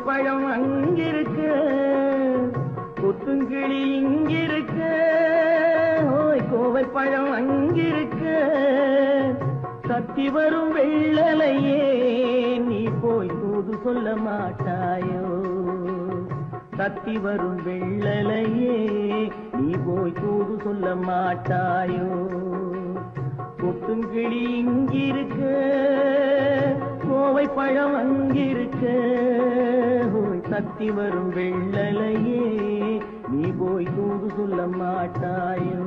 பழம் அங்கிருக்க, கொத்துங்கிளி இங்கிருக்க, ஓய் கோவை பழம் அங்கிருக்க, சத்தி வரும் வெள்ளலையே நீ போய் தூது சொல்ல மாட்டாயோ. சத்தி வரும் வெள்ளலையே நீ போய் தூது சொல்ல மாட்டாயோ. கொத்துங்கிளி இங்கிருக்க, கோவை பழம் அங்கிருக்க, சத்தி வரும் வெள்ளலையே நீ போய் தூது சொல்ல மாட்டாயோ.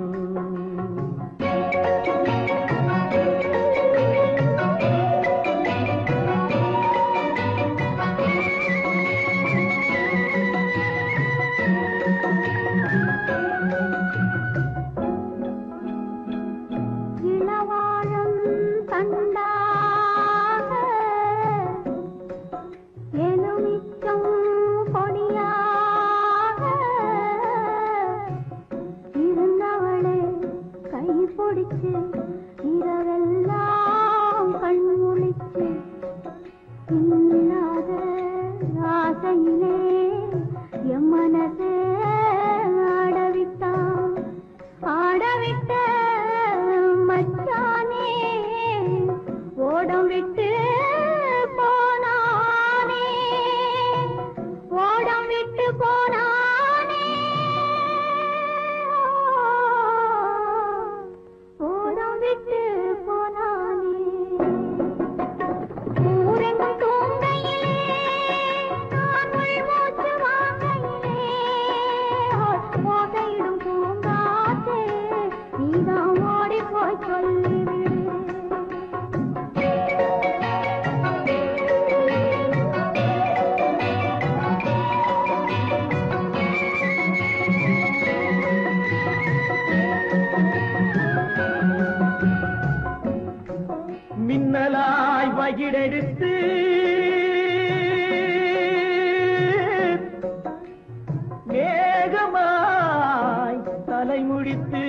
தலை முடித்து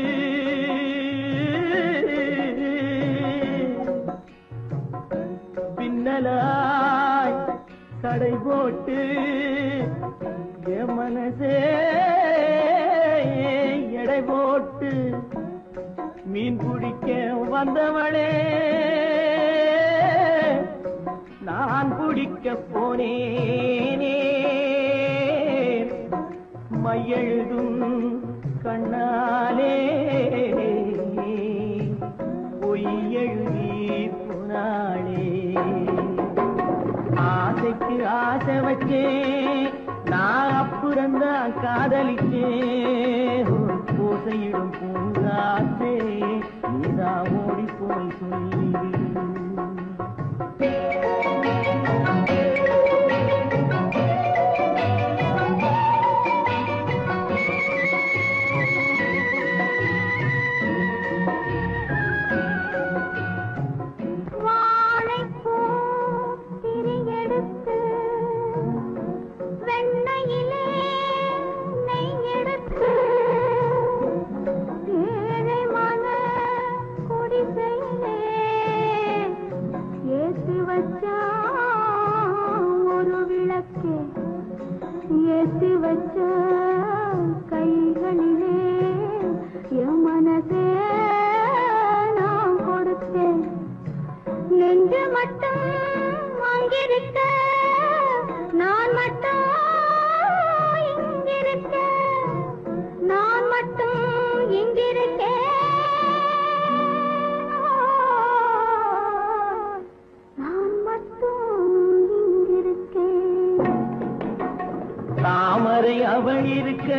பின்னலாய் கடை போட்டு என் மனசே எடை போட்டு மீன் பிடிக்க வந்தவளே நான் பிடிக்க போனேனே மையெழுதும் கண்ணாலே பொய் எழுதி போனாளே ஆசைக்கு ஆசை வச்சேன் நான் அப்புறந்தான் காதலிச்சேன் பூசையிடும் பூங்காத்தே நீதான் ஓடி போய் சொல்லிடு தாமரை அவள் இருக்க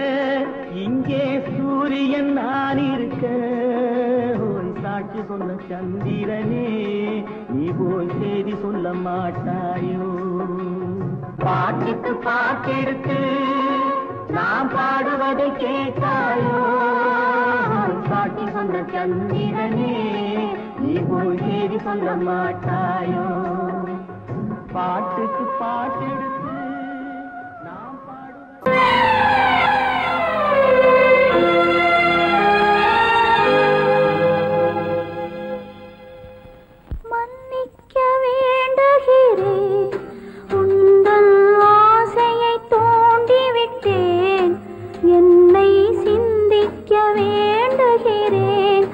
இங்கே சூரியன் நான் இருக்க ஒரு சாட்சி சொன்ன சந்திரனே நீ போய் செய்தி சொல்ல மாட்டாயோ பாட்டுக்கு பாட்டெடுத்து நான் பாடுவதை கேட்டாயோ சாட்சி சொன்ன சந்திரனே நீ போய் செய்தி சொல்ல மாட்டாயோ பாட்டுக்கு பாட்டெடுத்து மன்னிக்க வேண்டுகிறேன் உந்தன் ஆசையை தூண்டிவிட்டேன் என்னை சிந்திக்க வேண்டுகிறேன்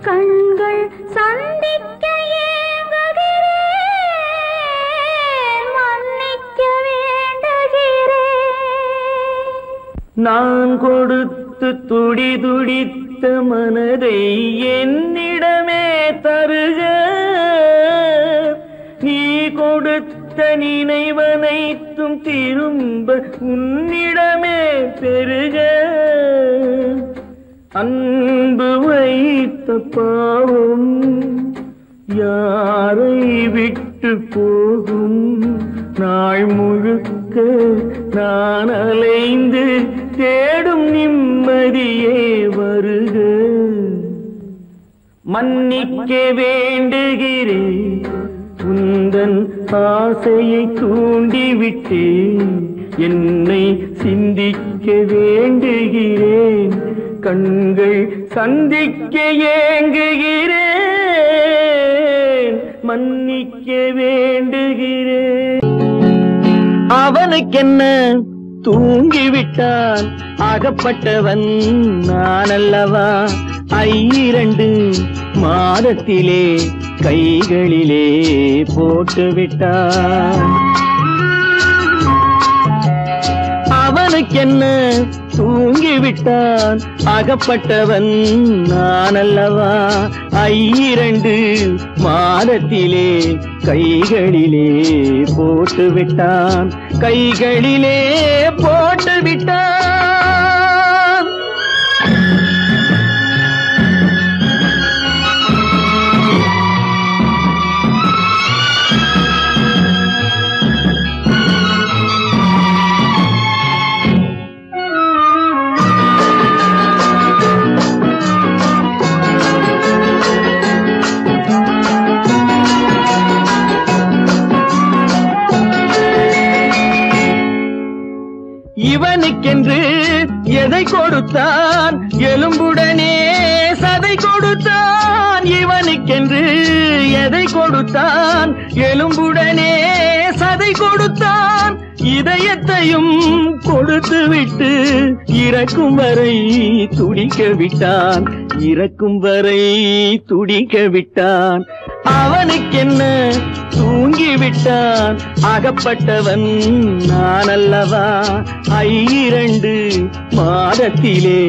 கண்கள் சந்திக்க ஏங்குகிறேன் மன்னிக்க வேண்டுகிறேன் நான் கொடுத்து துடி துடித்த மனதை என்னிடமே தருக நீ கொடுத்த நினைவனைத்தும் திரும்ப உன்னிடமே பெருக அன்பு வைத்த பாவம் யாரை விட்டு போகும் நாள் முழுக்க நான் அலைந்து தேடும் நிம்மதியே வருக மன்னிக்க வேண்டுகிறேன் உந்தன் ஆசையை தூண்டிவிட்டேன் என்னை சிந்திக்க வேண்டுகிறேன் கண்கள் சந்திக்க ஏங்குகிறேன் மன்னிக்க வேண்டுகிறேன் அவனுக்கென்ன தூங்கிவிட்டான் அகப்பட்டவன் நான் அல்லவா 2 மாதத்திலே கைகளிலே போட்டுவிட்டான் அவனுக்கென்ன தூங்கிவிட்டான் அகப்பட்டவன் நான் அல்லவா 2 மாதத்திலே கைகளிலே போட்டுவிட்டான் கைகளிலே போட்டுவிட்டான் இவன் அவனுக்கென்று எதை கொடுத்தான் எலும்புடனே சதை கொடுத்தான் இவனுக்கென்று எதை கொடுத்தான் எலும்புடனே சதை கொடுத்தான் இதயத்தையும் கொடுத்து விட்டு இறக்கும் வரை துடிக்க விட்டான் இறக்கும் வரை துடிக்க விட்டான் அவனுக்கென்ன தூங்கிவிட்டான் அகப்பட்டவன் நான் அல்லவா 2 மாதத்திலே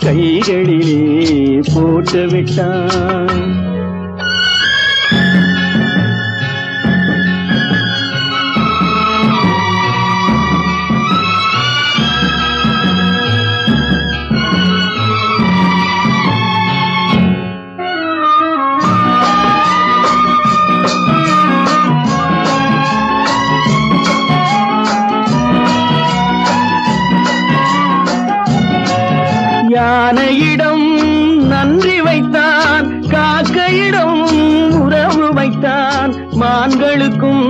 கைகளிலே போட்டு விட்டான் யானையிடம் நன்றி வைத்தான் காக்கையிடம் உறவு வைத்தான் மான்களுக்கும்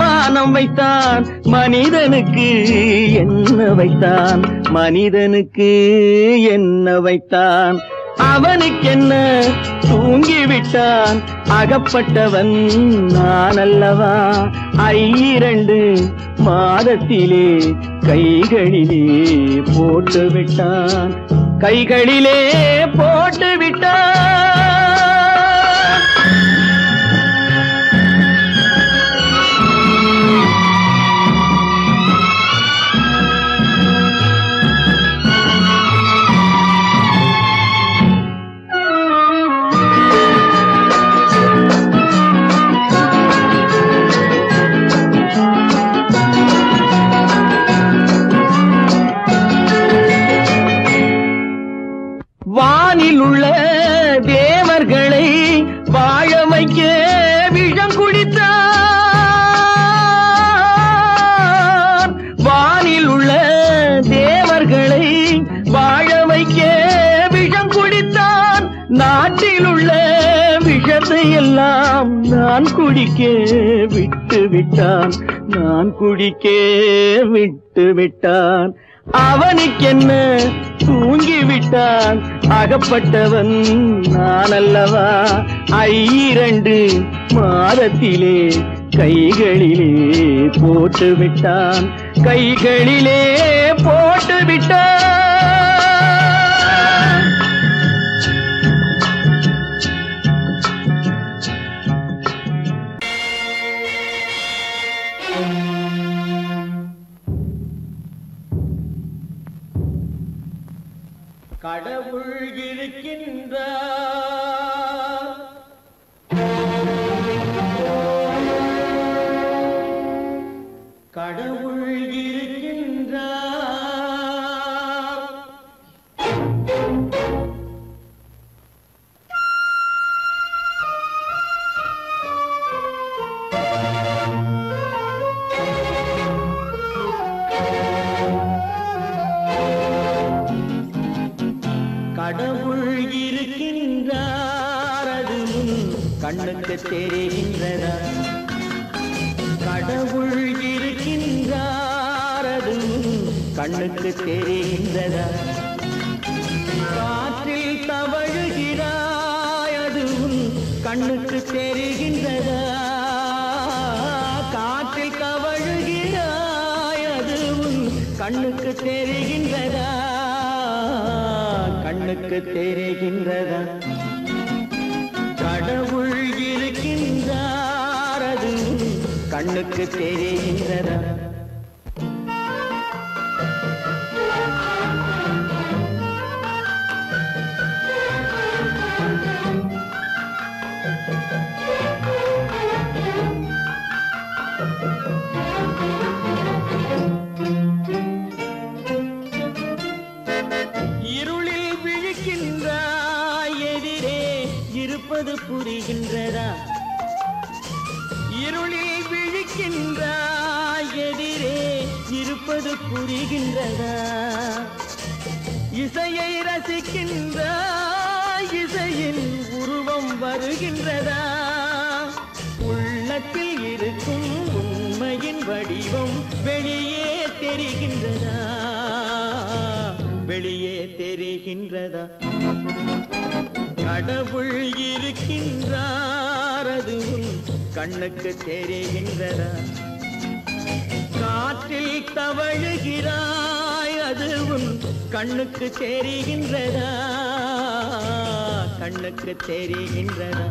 மானம் வைத்தான் மனிதனுக்கு என்ன வைத்தான் மனிதனுக்கு என்ன வைத்தான் அவனுக்கென்ன தூங்கிவிட்டான் அகப்பட்டவன் நான் அல்லவா 2 மாதத்திலே கைகளிலே போட்டு விட்டான் கைகளிலே போட்டு விட்டான் வானில் உள்ள தேவர்களை வாழ வைக்க விஷம் குடித்தான் வானில் உள்ள தேவர்களை வாழ வைக்க விஷம் குடித்தான் நாட்டில் உள்ள விஷத்தை எல்லாம் நான் குடிக்க விட்டு விட்டான் நான் குடிக்க விட்டு விட்டான் அவனுக்கென்ன தூங்கிவிட்டான் அகப்பட்டவன் நான் அல்லவா 2 மாதத்திலே கைகளிலே போட்டு விட்டான் கைகளிலே போட்டு விட்டான் கடவுள் இருக்கின்றார் கடவுள் இருக்கின்றார் கடவுள் இருக்கின்றார் அது கண்ணுக்கு தெரிகின்றதா கடவுள் இருக்கின்றார் அது கண்ணுக்கு தெரிகின்றதா காற்றில் தவழுகிறாய் அது கண்ணுக்கு தெரிகின்றதா காற்றில் தவழுகிறாய் அது கண்ணுக்கு தெரிகின்றதா கண்ணுக்கு தெரிகின்றதா கடவுள் இருக்கின்றார் அது கண்ணுக்கு தெரிகின்றதா புரிகின்றதா இருளில் விழிக்கின்றாய் எதிரே இருப்பது புரிகின்றதா இசையை ரசிக்கின்றாய் இசையின் உருவம் வருகின்றதா உள்ளத்தில் இருக்கும் உண்மையின் வடிவம் வெளியே தெரிகின்றதா தெரிகின்றதா? கடவுள் இருக்கின்றார் அது உன் கண்ணுக்கு தெரிகின்றதா? காற்றில் தவழுகிறாய் அது உன் கண்ணுக்கு தெரிகின்றதா? கண்ணுக்கு தெரிகின்றதா?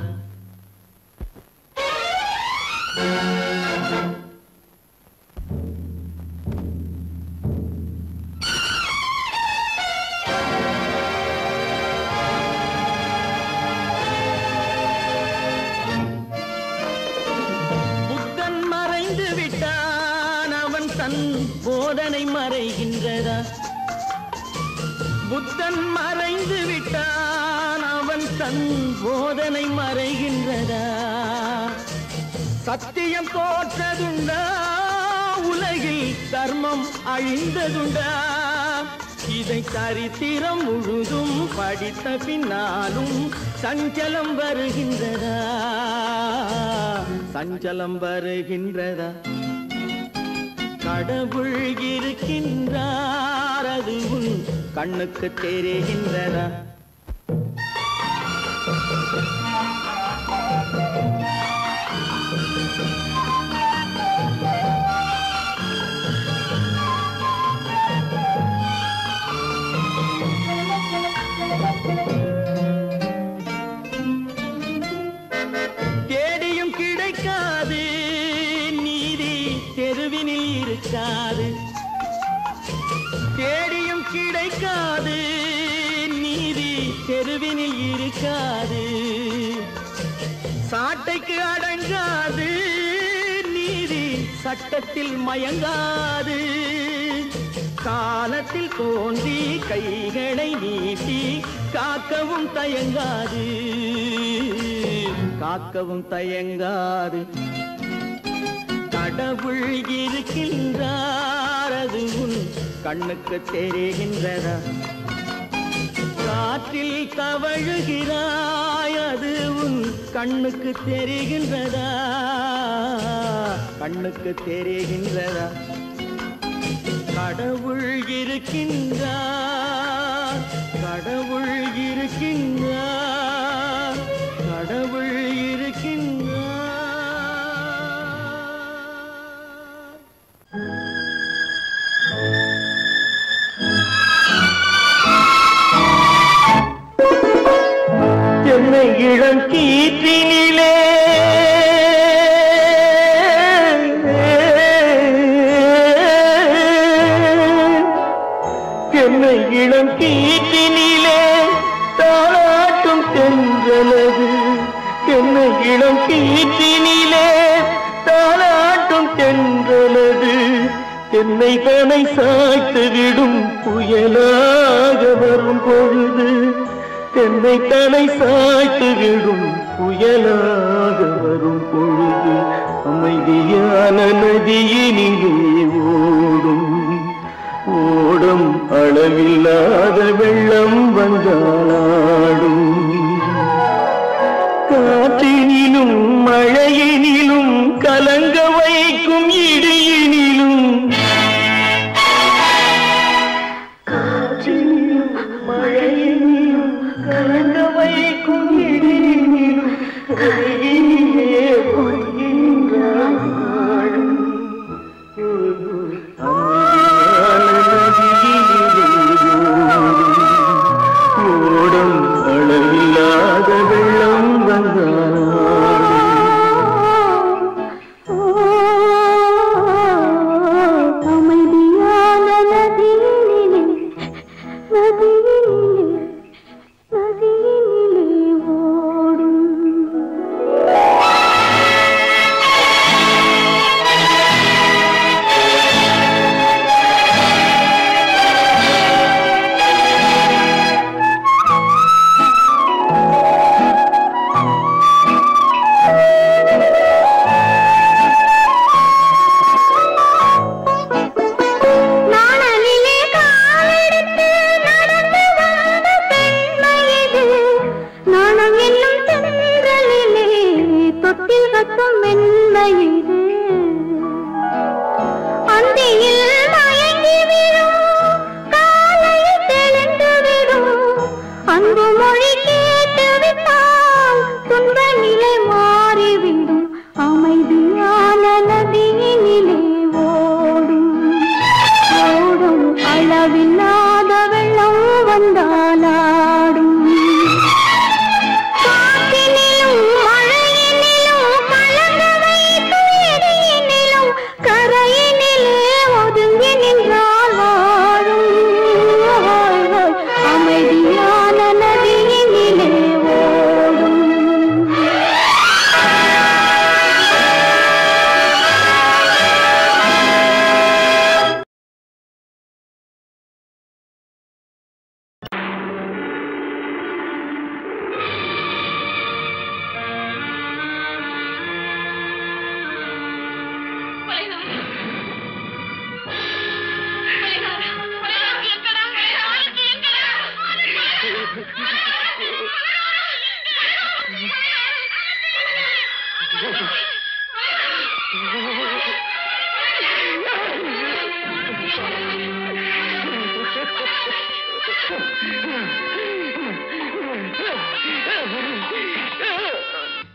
புத்தன் மறைந்து விட்டான் அவன் தன் போதனை மறைகின்றதா? புத்தன் மறைந்து விட்டான் அவன் தன் போதனை மறைகின்றதா? சத்தியம் தோற்றதுண்டா? உலகில் தர்மம் அழிந்ததுண்டா? இதை சரித்திரம் முழுதும் படித்த பின்னாலும் சஞ்சலம் வருகின்றதா? சஞ்சலம் வருகின்றதா? கடவுள் இருக்கின்றார் அது உன் கண்ணுக்கு தெரிகின்றதா? தேடியும் கிடைக்காது நீதி தெருவினில் இருக்காது. தேடியும் கிடைக்காது நீதி தெருவினில் இருக்காது. சாட்டைக்கு அடங்காது நீதி சட்டத்தில் மயங்காது. காலத்தில் தோன்றி கைகளை நீட்டி காக்கவும் தயங்காது. காக்கவும் தயங்காது. கடவுள் இருக்கின்றார் அது உன் கண்ணுக்கு தெரிகின்றதா? காற்றில் தவழுகிறாய் அது உன் கண்ணுக்கு தெரிகின்றதா? கண்ணுக்கு தெரிகின்றதா? கடவுள் இருக்கின்றார். கடவுள் இருக்கின்றார். கடவுள் இருக்கின்றார். என்னை இளம் கீற்றினிலே என்னை இளம் கீற்றினிலே தாளாட்டும் தென்றலது. என்னை இளம் கீற்றினிலே தாளாட்டும் தென்றலது. என்னை தனை சாய்த்து விடும் புயலாக வரும் பொழுது. என்னை தனை சாய்த்து விடும் புயலாக வரும் பொழுது. அமைதியான நதியினிலே ஓடும் ஓடும் அளவில்லாத வெள்ளம் வந்தாடும். காற்றினிலும் மழையினிலும் கலங்க வைக்கும் இடியினிலும். காற்றினிலும் மழையினிலும் கலங்க வைக்கும் இடியினிலும். கையிலே பொய்கின்றான் நாடும். ஓடும் அளவில்லாத வெள்ளம் அமைதியான நதியினிலே ஓடும். அந்தியில் மயங்கி விடும் காலையில் தெளிந்து விடும் வந்தாலாடும் காற்றினிலும் மழையினிலும் கலங்க வைத்து இடியினிலும் கரையினிலே ஒதுங்கி நின்றால் வாழும் அமைதியான நதியினிலே ஓடும்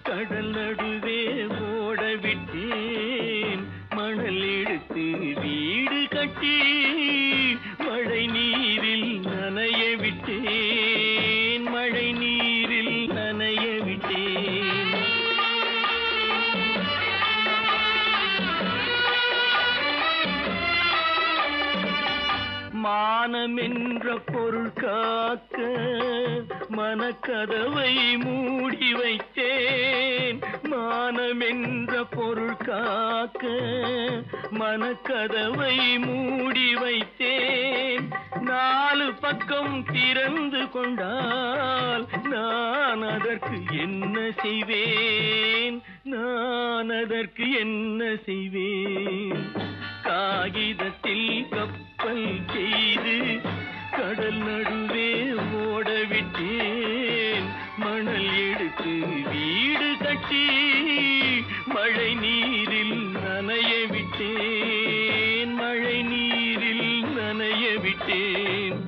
கடல் நடுவே ஓட விட்டேன் மணல் எடுத்து வீடு கட்டி மழை நீரில் நனைய விட்டேன் மழை நீரில் நனைய விட்டேன் மானம் என்ற பொருள் காக்க மனக்கதவை மூடி வைத்தேன் மானம் என்ற பொருள் காக்க மனக்கதவை மூடி வைத்தேன் நாலு பக்கம் திறந்து கொண்டால் நான் அதற்கு என்ன செய்வேன் நான் அதற்கு என்ன செய்வேன் காகிதத்தில் கப்பல் செய்து கடல் நடுவே ஓட விட்டேன் மணல் எடுத்து வீடு கட்டி மழை நீரில் நனைய விட்டேன் மழை நீரில் நனைய விட்டேன்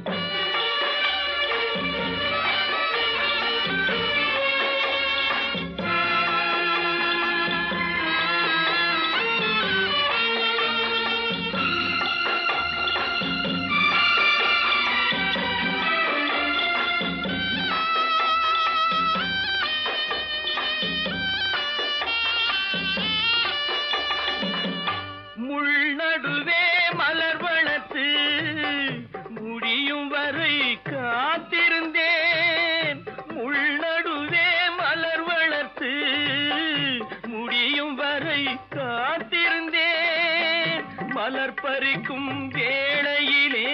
நடுவே மலர் வளர்த்து முடியும் வரை காத்திருந்தேன் உள்நடுவே மலர் வளர்த்து முடியும் வரை காத்திருந்தேன் மலர் பறிக்கும் வேளையிலே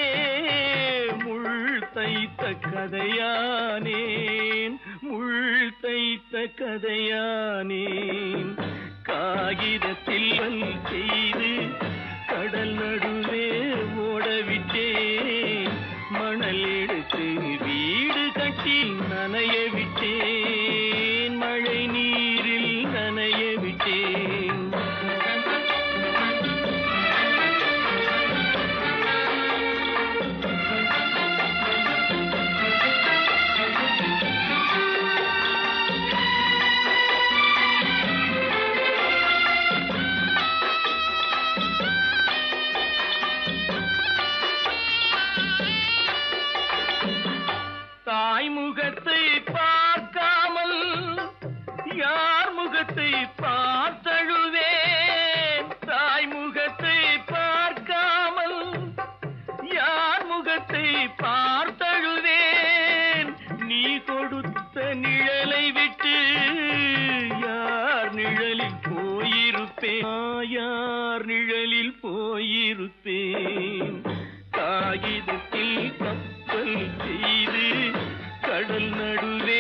முள் தைத்த கதையானேன் முள் தைத்த கதையானேன் காகிதத்தில் செய்து கடல் நடுவே ஓடவிட்டேன் மணல் எடுத்து வீடு கட்டி நனைய விட்டேன் மழை நீரில் நனைய விட்டேன் முகத்தை பார்க்காமல் யார் முகத்தை பார்த்தழுவேன் தாய் முகத்தை பார்க்காமல் யார் முகத்தை பார்த்தழுவேன் நீ கொடுத்த நிழலை விட்டு யார் நிழலில் போயிருப்பேன் யார் நிழலில் போயிருப்பேன் காகிதத்தில் கப்பல் செய்து கடல் நடுவே